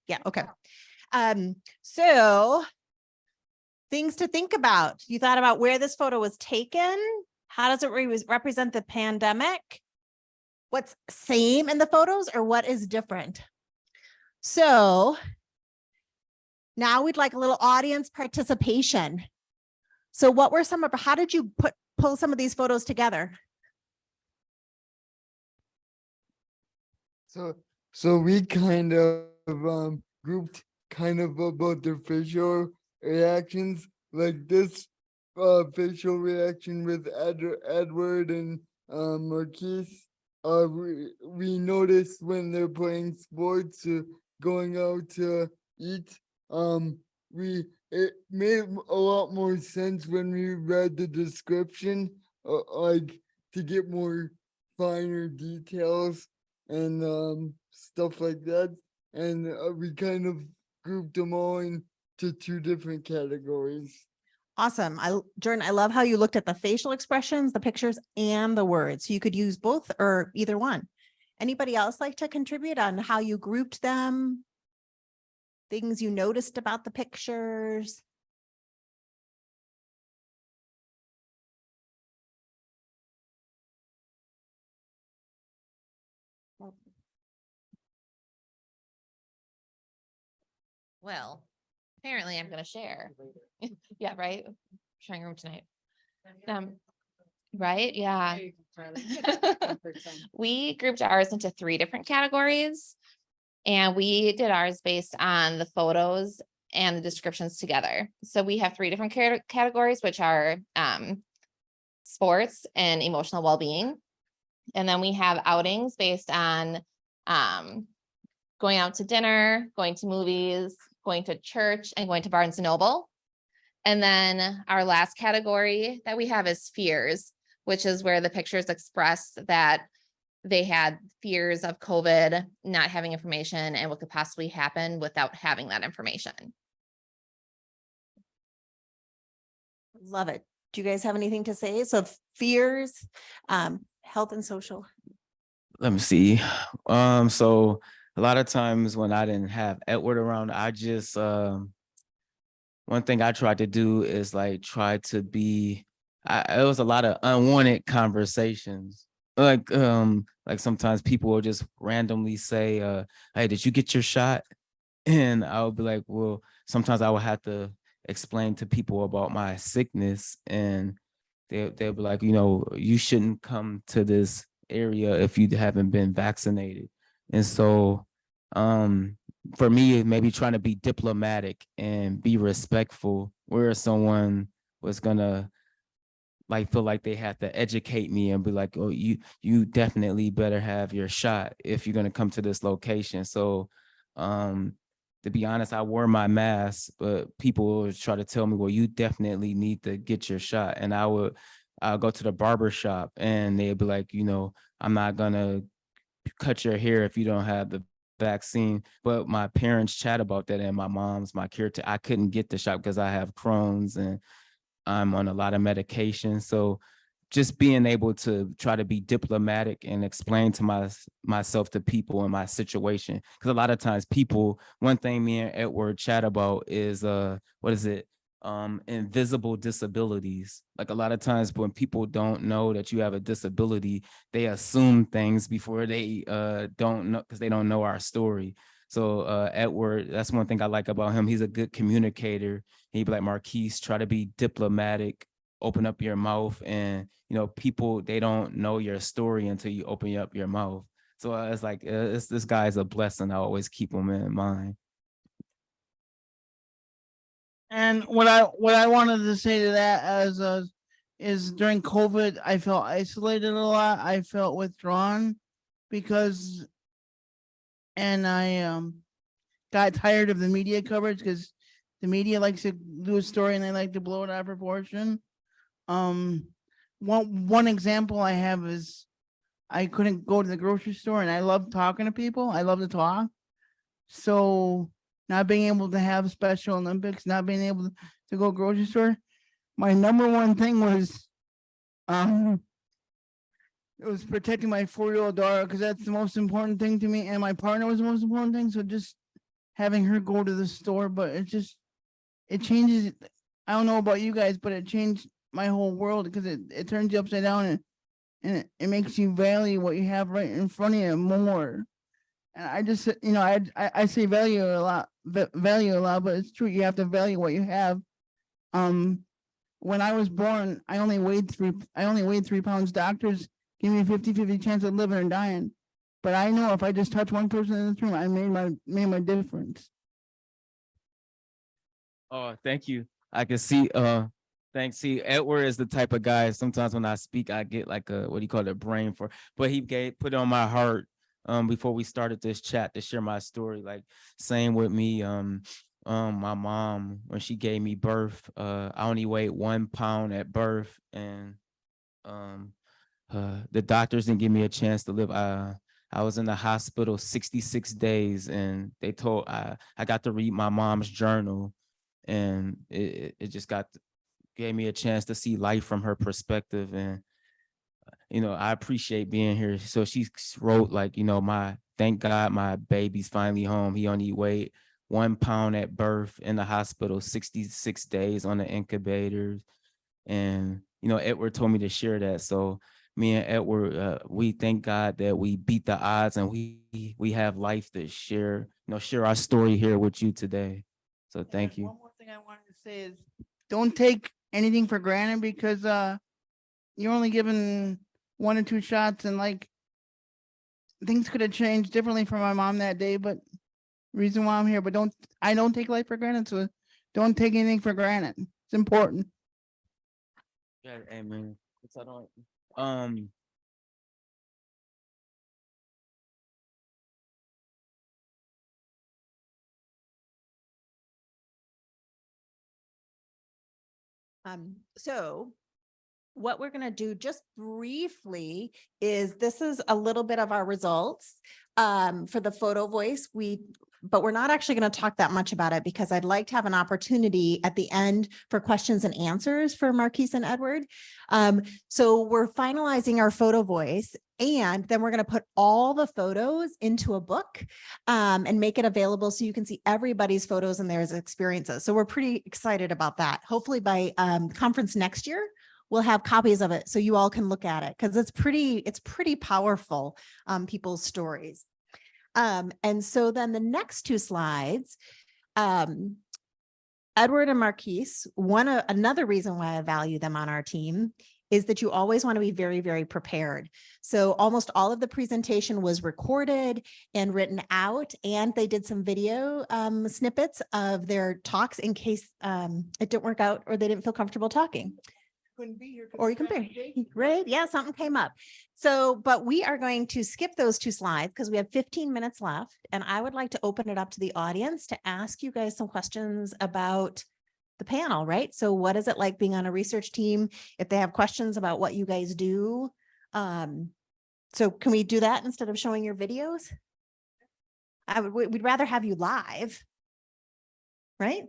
Yeah. Okay. So things to think about. You thought about where this photo was taken. How does it represent the pandemic? What's same in the photos or what is different? So now we'd like a little audience participation. So what were how did you pull some of these photos together? So we kind of grouped kind of about the facial reactions, like this facial reaction with Edward and Marquise. We noticed when they're playing sports, going out to eat. It made a lot more sense when we read the description, like to get more finer details and stuff like that. And we kind of grouped them all into two different categories. Awesome. Jordan, I love how you looked at the facial expressions, the pictures and the words. So you could use both or either one. Anybody else like to contribute on how you grouped them? Things you noticed about the pictures? Well, apparently I'm going to share. Yeah, right. Sharing room tonight. Right. Yeah. We grouped ours into 3 different categories, and we did ours based on the photos and the descriptions together. So we have 3 different categories, which are sports and emotional well-being. And then we have outings based on going out to dinner, going to movies, going to church, and going to Barnes and Noble. And then our last category that we have is fears, which is where the pictures express that they had fears of COVID, not having information, and what could possibly happen without having that information. Love it. Do you guys have anything to say? So fears, health and social. let me see. So a lot of times when I didn't have Edward around, I just one thing I tried to do is like try to be. It was a lot of unwanted conversations. Like sometimes people will just randomly say, "Hey, did you get your shot?" And I would be like, "Well," sometimes I would have to explain to people about my sickness, and they'll be like, you shouldn't come to this area if you haven't been vaccinated. And so for me, maybe trying to be diplomatic and be respectful where someone was gonna like feel like they have to educate me and be like, oh, you definitely better have your shot if you're gonna come to this location. So to be honest, I wore my mask, but people would try to tell me, well, you definitely need to get your shot. And I'll go to the barber shop and they'd be like, I'm not gonna cut your hair if you don't have the vaccine. But my parents chat about that, and my caretaker, I couldn't get the shot because I have Crohn's and I'm on a lot of medication. So just being able to try to be diplomatic and explain to myself to people in my situation. Because a lot of times one thing me and Edward chat about is what is it? Invisible disabilities. Like a lot of times when people don't know that you have a disability, they assume things before they don't know, because they don't know our story. So Edward, that's one thing I like about him. He's a good communicator. He'd be like, Marquise, try to be diplomatic, open up your mouth, and people, they don't know your story until you open up your mouth. So it's like this guy is a blessing. I always keep him in mind. And what I wanted to say to that is during COVID, I felt isolated a lot. I felt withdrawn because, and I got tired of the media coverage because the media likes to do a story and they like to blow it out of proportion. One example I have is I couldn't go to the grocery store, and I love talking to people. I love to talk. So not being able to have Special Olympics, not being able to go grocery store, my number one thing was it was protecting my 4-year-old daughter, because that's the most important thing to me, and my partner was the most important thing. So just having her go to the store, but it changes. I don't know about you guys, but it changed my whole world, because it turns you upside down, and it makes you value what you have right in front of you more. And I just, I say value a lot, but it's true. You have to value what you have. When I was born, I only weighed 3 pounds. Doctors give me a 50-50 chance of living or dying. But I know if I just touch one person in this room, I made my difference. Oh, thank you. I can see, thanks. See, Edward is the type of guy, sometimes when I speak, I get like a brain for, but he put it on my heart before we started this chat to share my story. Like, same with me. My mom, when she gave me birth, I only weighed 1 pound at birth, and the doctors didn't give me a chance to live. I was in the hospital 66 days, and they told I got to read my mom's journal, and it just gave me a chance to see life from her perspective. And I appreciate being here. So she wrote, like, thank God my baby's finally home. He only weighed 1 pound at birth, in the hospital 66 days on the incubators. And Edward told me to share that. So me and Edward, we thank God that we beat the odds, and we have life to share our story here with you today. So thank you. One more thing I wanted to say is, don't take anything for granted, because you're only given 1 or 2 shots, and like things could have changed differently for my mom that day. But reason why I'm here, but I don't take life for granted. So don't take anything for granted. It's important. Yeah, amen. I don't. So what we're going to do just briefly is, this is a little bit of our results for the photo voice. But we're not actually going to talk that much about it, because I'd like to have an opportunity at the end for questions and answers for Marquise and Edward. So we're finalizing our photo voice, and then we're going to put all the photos into a book and make it available so you can see everybody's photos and their experiences. So we're pretty excited about that. Hopefully by conference next year, we'll have copies of it so you all can look at it, because it's pretty powerful, people's stories. And so then the next 2 slides, Edward and Marquise, another reason why I value them on our team is that you always want to be very, very prepared. So almost all of the presentation was recorded and written out, and they did some video snippets of their talks in case it didn't work out or they didn't feel comfortable talking. Or you can be, right? Yeah, something came up. So, but we are going to skip those two slides because we have 15 minutes left. And I would like to open it up to the audience to ask you guys some questions about the panel, right? So what is it like being on a research team? If they have questions about what you guys do. So can we do that instead of showing your videos? We'd rather have you live. Right?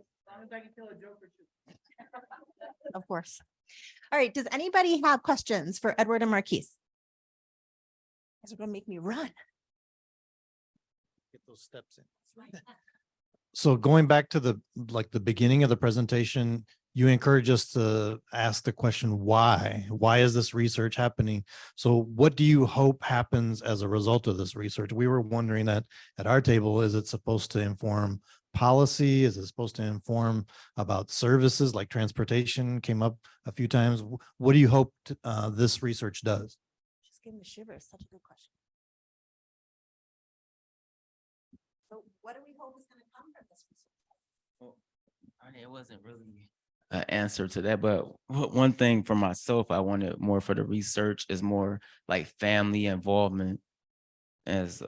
Of course. All right. Does anybody have questions for Edward and Marquise? Guys are going to make me run. Get those steps in. So going back to the beginning of the presentation, you encourage us to ask the question, why? Why is this research happening? So what do you hope happens as a result of this research? We were wondering that at our table, is it supposed to inform policy? Is it supposed to inform about services like transportation? Came up a few times. What do you hope this research does? Just give me a shiver. Such a good question. So what do we hope is going to come from this research? Well, I mean, it wasn't really an answer to that, but one thing for myself, I wanted more for the research is more like family involvement. As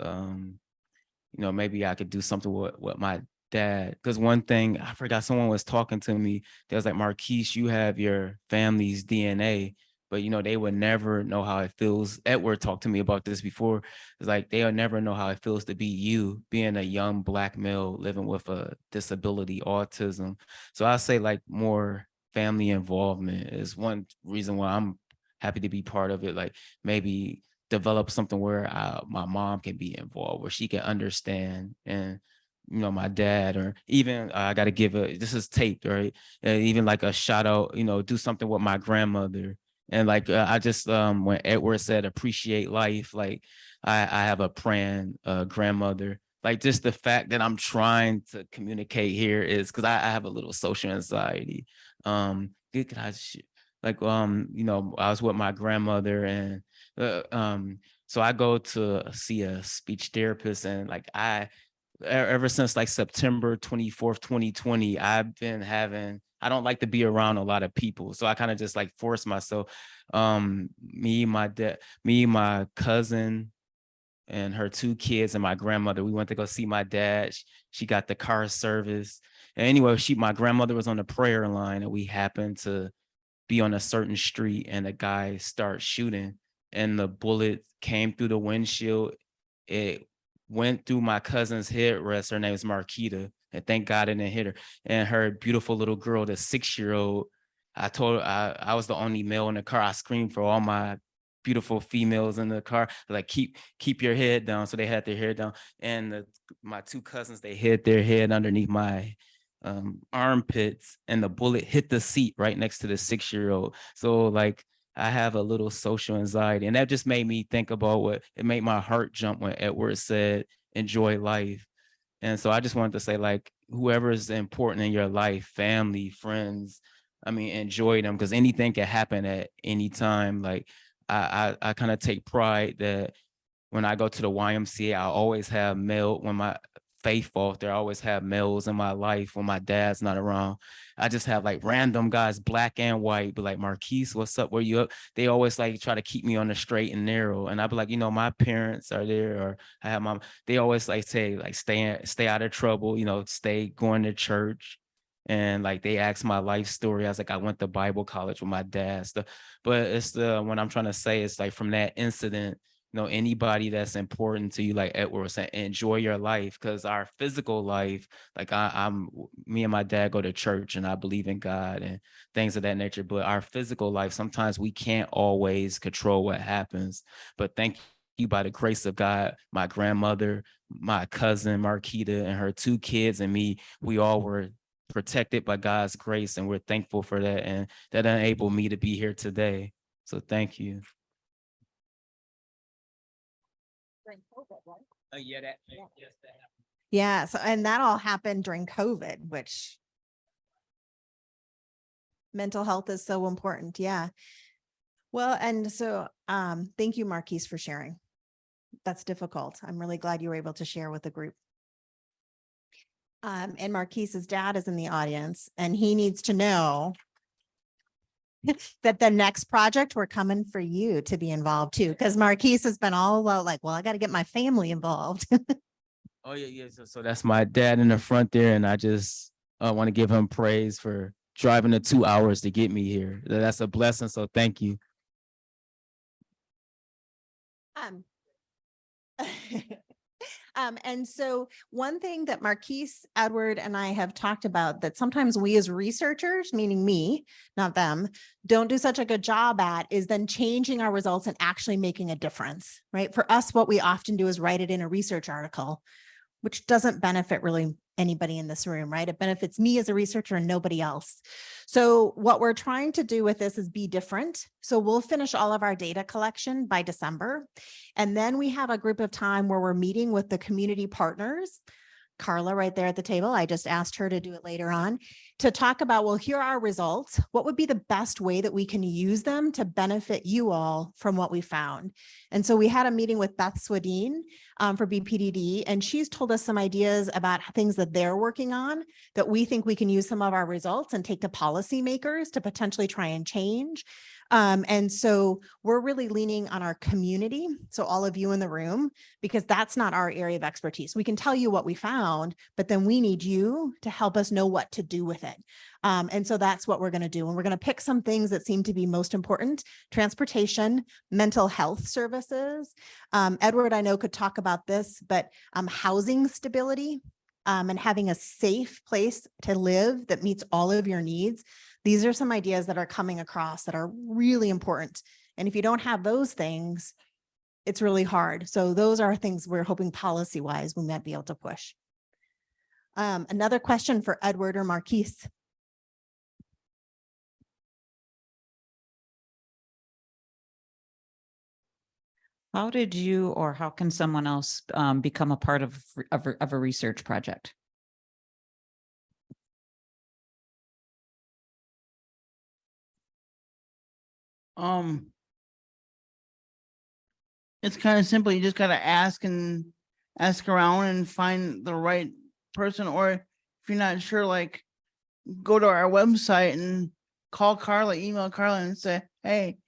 maybe I could do something with my dad. Because one thing I forgot, someone was talking to me. They was like, Marquise, you have your family's DNA, but they would never know how it feels. Edward talked to me about this before. It's like they'll never know how it feels to be you, being a young Black male living with a disability, autism. So I say like more family involvement is one reason why I'm happy to be part of it. Like maybe develop something where my mom can be involved, where she can understand, and my dad, or even I got to give this is taped, right? Even like a shout out, do something with my grandmother. And like I just when Edward said appreciate life, like I have a praying grandmother. Like just the fact that I'm trying to communicate here is because I have a little social anxiety. Like I was with my grandmother, and so I go to see a speech therapist, and like ever since like September 24th, 2020, I've been I don't like to be around a lot of people. So I kind of just like force myself. Me, my cousin and her two kids and my grandmother, we went to go see my dad. She got the car service. And anyway, my grandmother was on the prayer line, and we happened to be on a certain street, and a guy started shooting, and the bullet came through the windshield. It went through my cousin's headrest. Her name is Marquita, and thank God it didn't hit her. And her beautiful little girl, the 6-year-old, I told her I was the only male in the car. I screamed for all my beautiful females in the car, like keep your head down. So they had their head down, and my two cousins, they hid their head underneath my armpits, and the bullet hit the seat right next to the 6-year-old. So like I have a little social anxiety, and that just made me think about it made my heart jump when Edward said enjoy life. And so I just wanted to say, like, whoever is important in your life, family, friends, I mean, enjoy them, because anything can happen at any time. Like I kind of take pride that when I go to the YMCA, I always have when my faith falter, I always have males in my life when my dad's not around. I just have like random guys, Black and white, but like, Marquise, what's up? Where you up? They always like try to keep me on the straight and narrow. And I'd be like, my parents are there, or I have they always like say, like, stay out of trouble, stay going to church. And like they asked my life story. I was like, I went to Bible college with my dad. But it's what I'm trying to say is like from that incident, anybody that's important to you, like Edward was saying, enjoy your life, because our physical life, like me and my dad go to church, and I believe in God and things of that nature. But our physical life, sometimes we can't always control what happens. But thank you, by the grace of God, my grandmother, my cousin Marquita, and her two kids, and me, we all were protected by God's grace, and we're thankful for that. And that enabled me to be here today. So thank you. During COVID, right? Yeah, that Yeah. So, and that all happened during COVID, which mental health is so important. Yeah. Well, and so thank you, Marquise, for sharing. That's difficult. I'm really glad you were able to share with the group. And Marquise's dad is in the audience, and he needs to know that the next project, we're coming for you to be involved too, because Marquise has been all about like, well, I got to get my family involved. Oh yeah, yeah. So that's my dad in the front there, and I just want to give him praise for driving the 2 hours to get me here. That's a blessing. So thank you. Um, and so one thing that Marquise, Edward, and I have talked about that sometimes we as researchers, meaning me, not them, don't do such a good job at is then changing our results and actually making a difference, right? For us, what we often do is write it in a research article, which doesn't benefit really anybody in this room, right? It benefits me as a researcher and nobody else. So what we're trying to do with this is be different. So we'll finish all of our data collection by December. And then we have a group of time where we're meeting with the community partners. Carla right there at the table. I just asked her to do it later on to talk about, well, here are our results. What would be the best way that we can use them to benefit you all from what we found? And so we had a meeting with Beth Swadine for BPDD, and she's told us some ideas about things that they're working on that we think we can use some of our results and take to policymakers to potentially try and change. And so we're really leaning on our community. So all of you in the room, because that's not our area of expertise. We can tell you what we found, but then we need you to help us know what to do with it. And so that's what we're going to do. And we're going to pick some things that seem to be most important: transportation, mental health services. Edward, I know, could talk about this, but housing stability and having a safe place to live that meets all of your needs. These are some ideas that are coming across that are really important. And if you don't have those things, it's really hard. So those are things we're hoping policy-wise we might be able to push. Another question for Edward or Marquise. How did you, or how can someone else become a part of a research project? It's kind of simple. You just gotta ask around and find the right person. Or if you're not sure, like, go to our website and call Carla, email Carla and say, hey,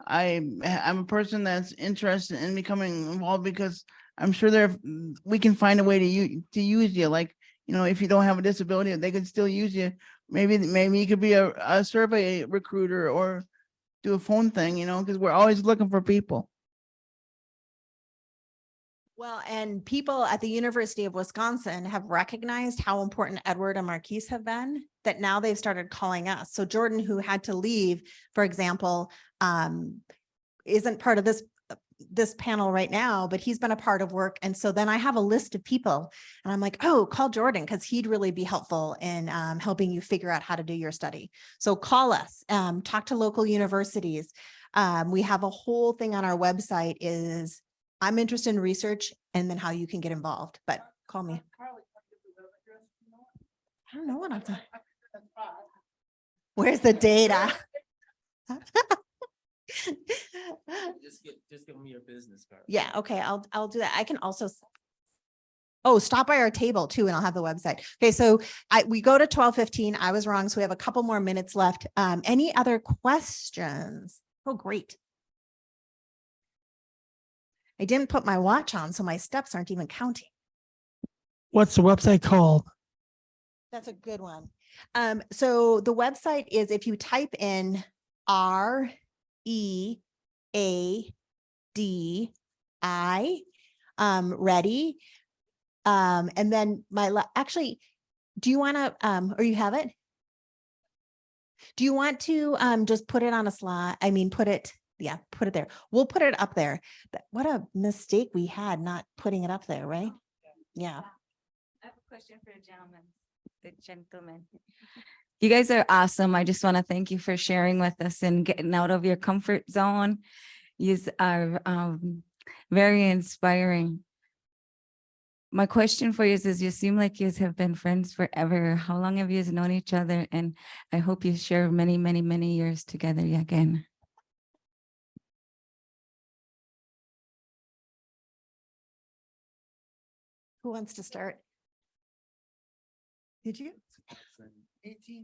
I'm a person that's interested in becoming involved, because I'm sure we can find a way to use you. Like, if you don't have a disability, they could still use you. Maybe you could be a survey recruiter or do a phone thing, because we're always looking for people. Well, and people at the University of Wisconsin have recognized how important Edward and Marquise have been, that now they've started calling us. So Jordan, who had to leave, for example, isn't part of this panel right now, but he's been a part of work. And so then I have a list of people and I'm like, oh, call Jordan, because he'd really be helpful in helping you figure out how to do your study. So call us, talk to local universities. We have a whole thing on our website is I'm interested in research and then how you can get involved, but call me. I don't know what I'm talking. Where's the data? Just give me your business card. Yeah. Okay. I'll do that. I can also. Oh, stop by our table too, and I'll have the website. Okay. So we go to 12:15. I was wrong. So we have a couple more minutes left. Any other questions? Oh, great. I didn't put my watch on, so my steps aren't even counting. What's the website called? That's a good one. So the website is, if you type in READI, ready. And then actually, do you want to, or you have it? Do you want to just put it on a slide? I mean, put it there. We'll put it up there. What a mistake we had not putting it up there, right? Yeah. I have a question for the gentleman. You guys are awesome. I just want to thank you for sharing with us and getting out of your comfort zone. You are very inspiring. My question for you is you seem like you have been friends forever. How long have you known each other? And I hope you share many, many, many years together again. Who wants to start? Did you?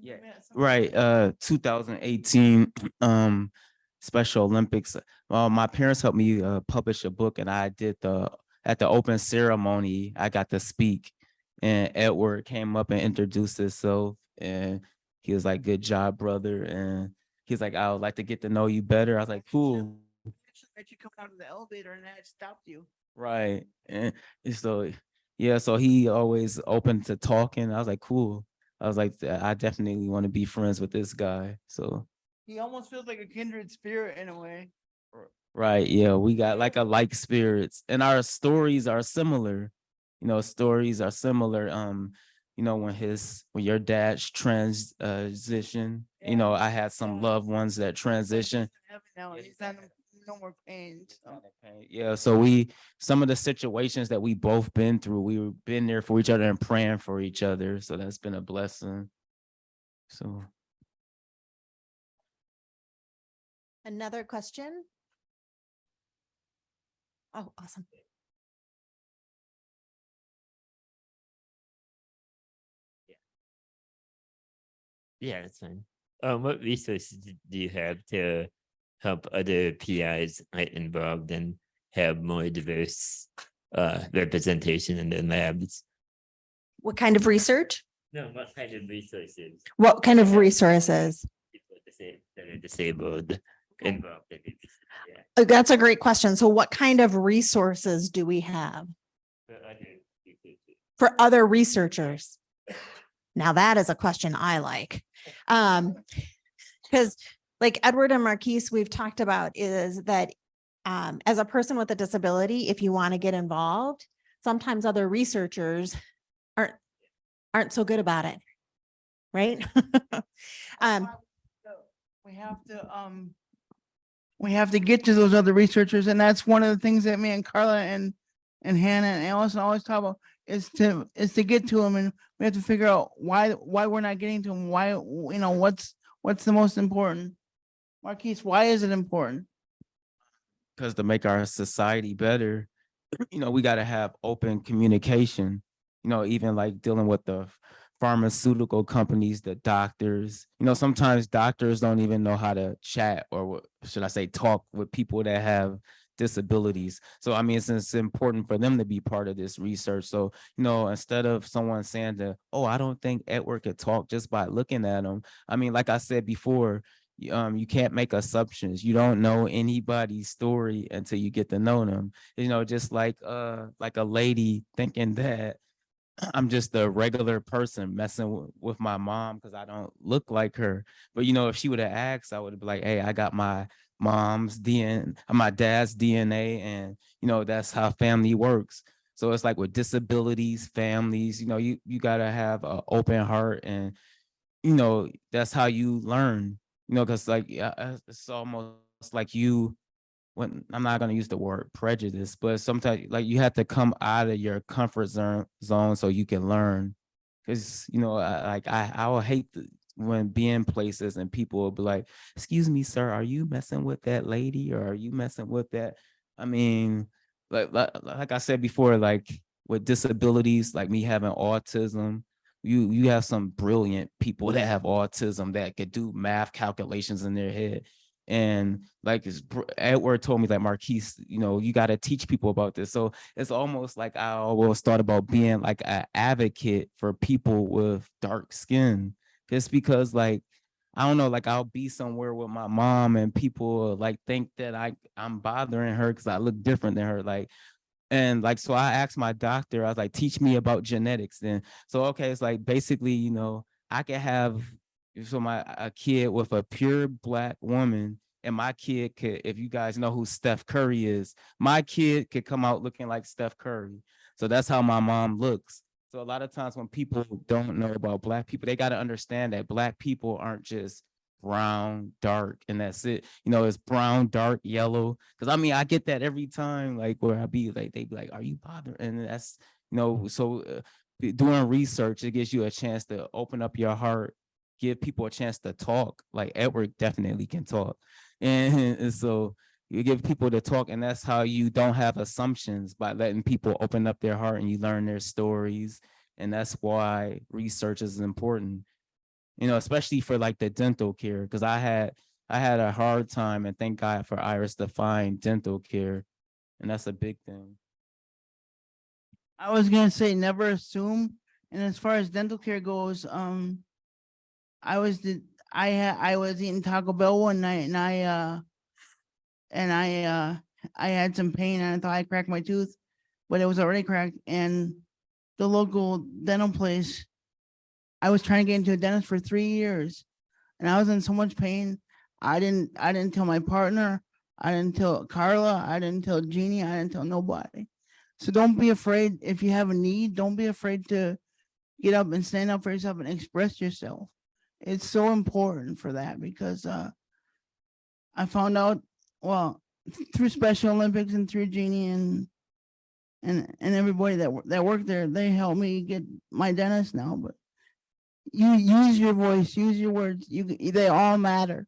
Yeah, right. 2018 Special Olympics. Well, my parents helped me publish a book, and I did at the open ceremony, I got to speak, and Edward came up and introduced himself, and he was like, "Good job, brother." And he's like, "I would like to get to know you better." I was like, "Cool." That you come out of the elevator and that stopped you. Right. And so, yeah, so he always open to talking. I was like, cool. I was like, I definitely want to be friends with this guy. So, He almost feels like a kindred spirit in a way. right. Yeah, we got like a like spirits, and our stories are similar. Stories are similar. When your dad's transition, I had some loved ones that transition. Now he's not no more pain. So. Yeah, so some of the situations that we both been through, we've been there for each other and praying for each other. So that's been a blessing. So Another question? Oh, awesome. Yeah, that's fine. What resources do you have to help other PIs involved and have more diverse representation in their labs? What kind of research? No, what kind of resources? What kind of resources? People that are disabled involved in it. Yeah. That's a great question. So what kind of resources do we have for other researchers? Now that is a question I like. Because like Edward and Marquise, we've talked about is that as a person with a disability, if you want to get involved, sometimes other researchers aren't so good about it. Right? We have to get to those other researchers, and that's one of the things that me and Carla and Hannah and Allison always talk about is to get to them, and we have to figure out why we're not getting to them. Why, what's the most important? Marquise, why is it important? because to make our society better, we got to have open communication, even like dealing with the pharmaceutical companies, the doctors, sometimes doctors don't even know how to chat or what should I say, talk with people that have disabilities. So, I mean, it's important for them to be part of this research. So, instead of someone saying that, oh, I don't think Edward could talk just by looking at him. I mean, like I said before, you can't make assumptions. You don't know anybody's story until you get to know them. Just like a lady thinking that I'm just a regular person messing with my mom because I don't look like her. But if she would have asked, I would have been like, hey, I got my mom's DNA, my dad's DNA, and that's how family works. So it's like with disabilities, families, you gotta have an open heart, and that's how you learn. Because like it's almost like when I'm not going to use the word prejudice, but sometimes like you have to come out of your comfort zone so you can learn. Because I will hate when being places and people will be like, "Excuse me, sir, are you messing with that lady or are you messing with that?" I mean, like I said before, like with disabilities, like me having autism, you have some brilliant people that have autism that could do math calculations in their head. And like Edward told me, like, Marquise, you got to teach people about this. So it's almost like I always thought about being like an advocate for people with dark skin. Just because like, I don't know, like I'll be somewhere with my mom and people like think that I'm bothering her because I look different than her. Like, and like, so I asked my doctor, I was like, teach me about genetics then. So, okay, it's like basically, I could have a kid with a pure Black woman, and my kid could, if you guys know who Steph Curry is, my kid could come out looking like Steph Curry. So that's how my mom looks. So a lot of times when people don't know about Black people, they got to understand that Black people aren't just brown, dark, and that's it. It's brown, dark, yellow. Because I mean, I get that every time, like where I be like, they be like, "Are you bothered?" And that's so doing research, it gives you a chance to open up your heart, give people a chance to talk. Like Edward definitely can talk, and so you give people to talk, and that's how you don't have assumptions by letting people open up their heart and you learn their stories, and that's why research is important. especially for like the dental care, because I had a hard time, and thank God for Iris to find dental care, and that's a big thing. I was gonna say never assume. And as far as dental care goes, I was eating Taco Bell one night, and I had some pain, and I thought I cracked my tooth, but it was already cracked. And the local dental place, I was trying to get into a dentist for 3 years, and I was in so much pain. I didn't tell my partner. I didn't tell Carla. I didn't tell Jeannie. I didn't tell nobody. So don't be afraid if you have a need. Don't be afraid to get up and stand up for yourself and express yourself. It's so important for that, because I found out, well, through Special Olympics and through Jeannie and everybody that worked there, they helped me get my dentist now. But you use your voice, use your words. They all matter.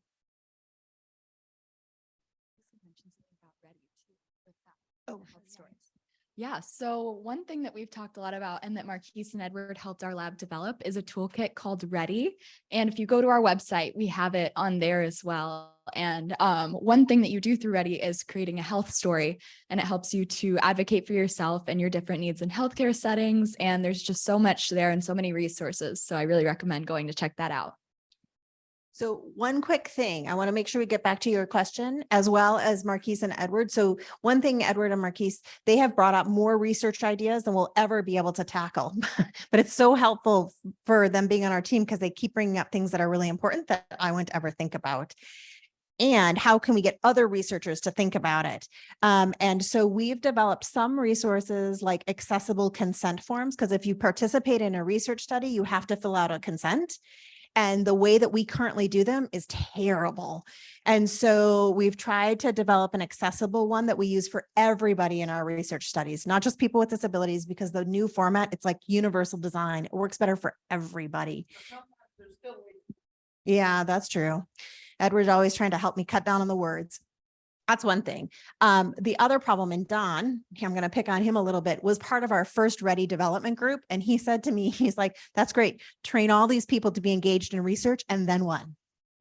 Yeah, so one thing that we've talked a lot about and that Marquise and Edward helped our lab develop is a toolkit called Ready. And if you go to our website, we have it on there as well. And one thing that you do through Ready is creating a health story, and it helps you to advocate for yourself and your different needs in healthcare settings. And there's just so much there and so many resources. So I really recommend going to check that out. So one quick thing, I want to make sure we get back to your question, as well as Marquise and Edward. So one thing, Edward and Marquise, they have brought up more research ideas than we'll ever be able to tackle. But it's so helpful for them being on our team, because they keep bringing up things that are really important that I wouldn't ever think about. And how can we get other researchers to think about it? And so we've developed some resources like accessible consent forms, because if you participate in a research study, you have to fill out a consent. And the way that we currently do them is terrible. And so we've tried to develop an accessible one that we use for everybody in our research studies, not just people with disabilities, because the new format, it's like universal design. It works better for everybody. Yeah, that's true. Edward's always trying to help me cut down on the words. That's one thing. The other problem, and Don, I'm going to pick on him a little bit, was part of our first Ready development group. And he said to me, he's like, that's great. Train all these people to be engaged in research. And then what?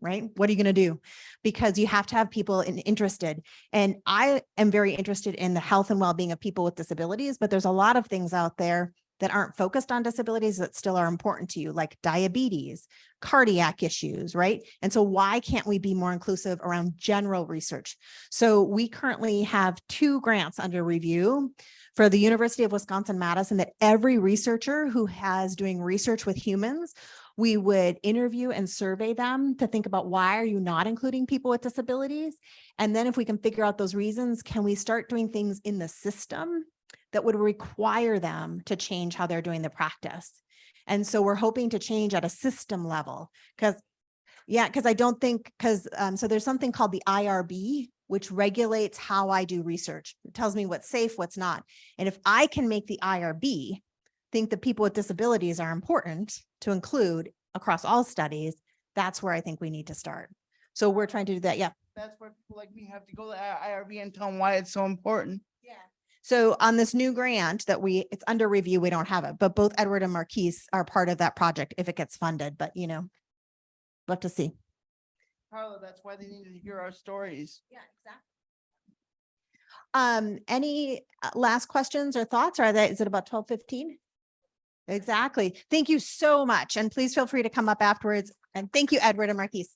Right? What are you going to do? Because you have to have people interested. And I am very interested in the health and well-being of people with disabilities, but there's a lot of things out there that aren't focused on disabilities that still are important to you, like diabetes, cardiac issues, right? And so why can't we be more inclusive around general research? So we currently have 2 grants under review for the University of Wisconsin-Madison that every researcher who has doing research with humans, we would interview and survey them to think about, why are you not including people with disabilities? And then if we can figure out those reasons, can we start doing things in the system that would require them to change how they're doing the practice? And so we're hoping to change at a system level, because I don't think, so there's something called the IRB, which regulates how I do research. It tells me what's safe, what's not. And if I can make the IRB think that people with disabilities are important to include across all studies, that's where I think we need to start. So we're trying to do that. Yeah. That's where people like me have to go to IRB and tell them why it's so important. Yeah. So on this new grant that it's under review, we don't have it, but both Edward and Marquise are part of that project if it gets funded, but we'll have to see. Carla, that's why they need to hear our stories. Yeah, exactly. Any last questions or thoughts? Or is it about 12:15? Exactly. Thank you so much. And please feel free to come up afterwards. And thank you, Edward and Marquise.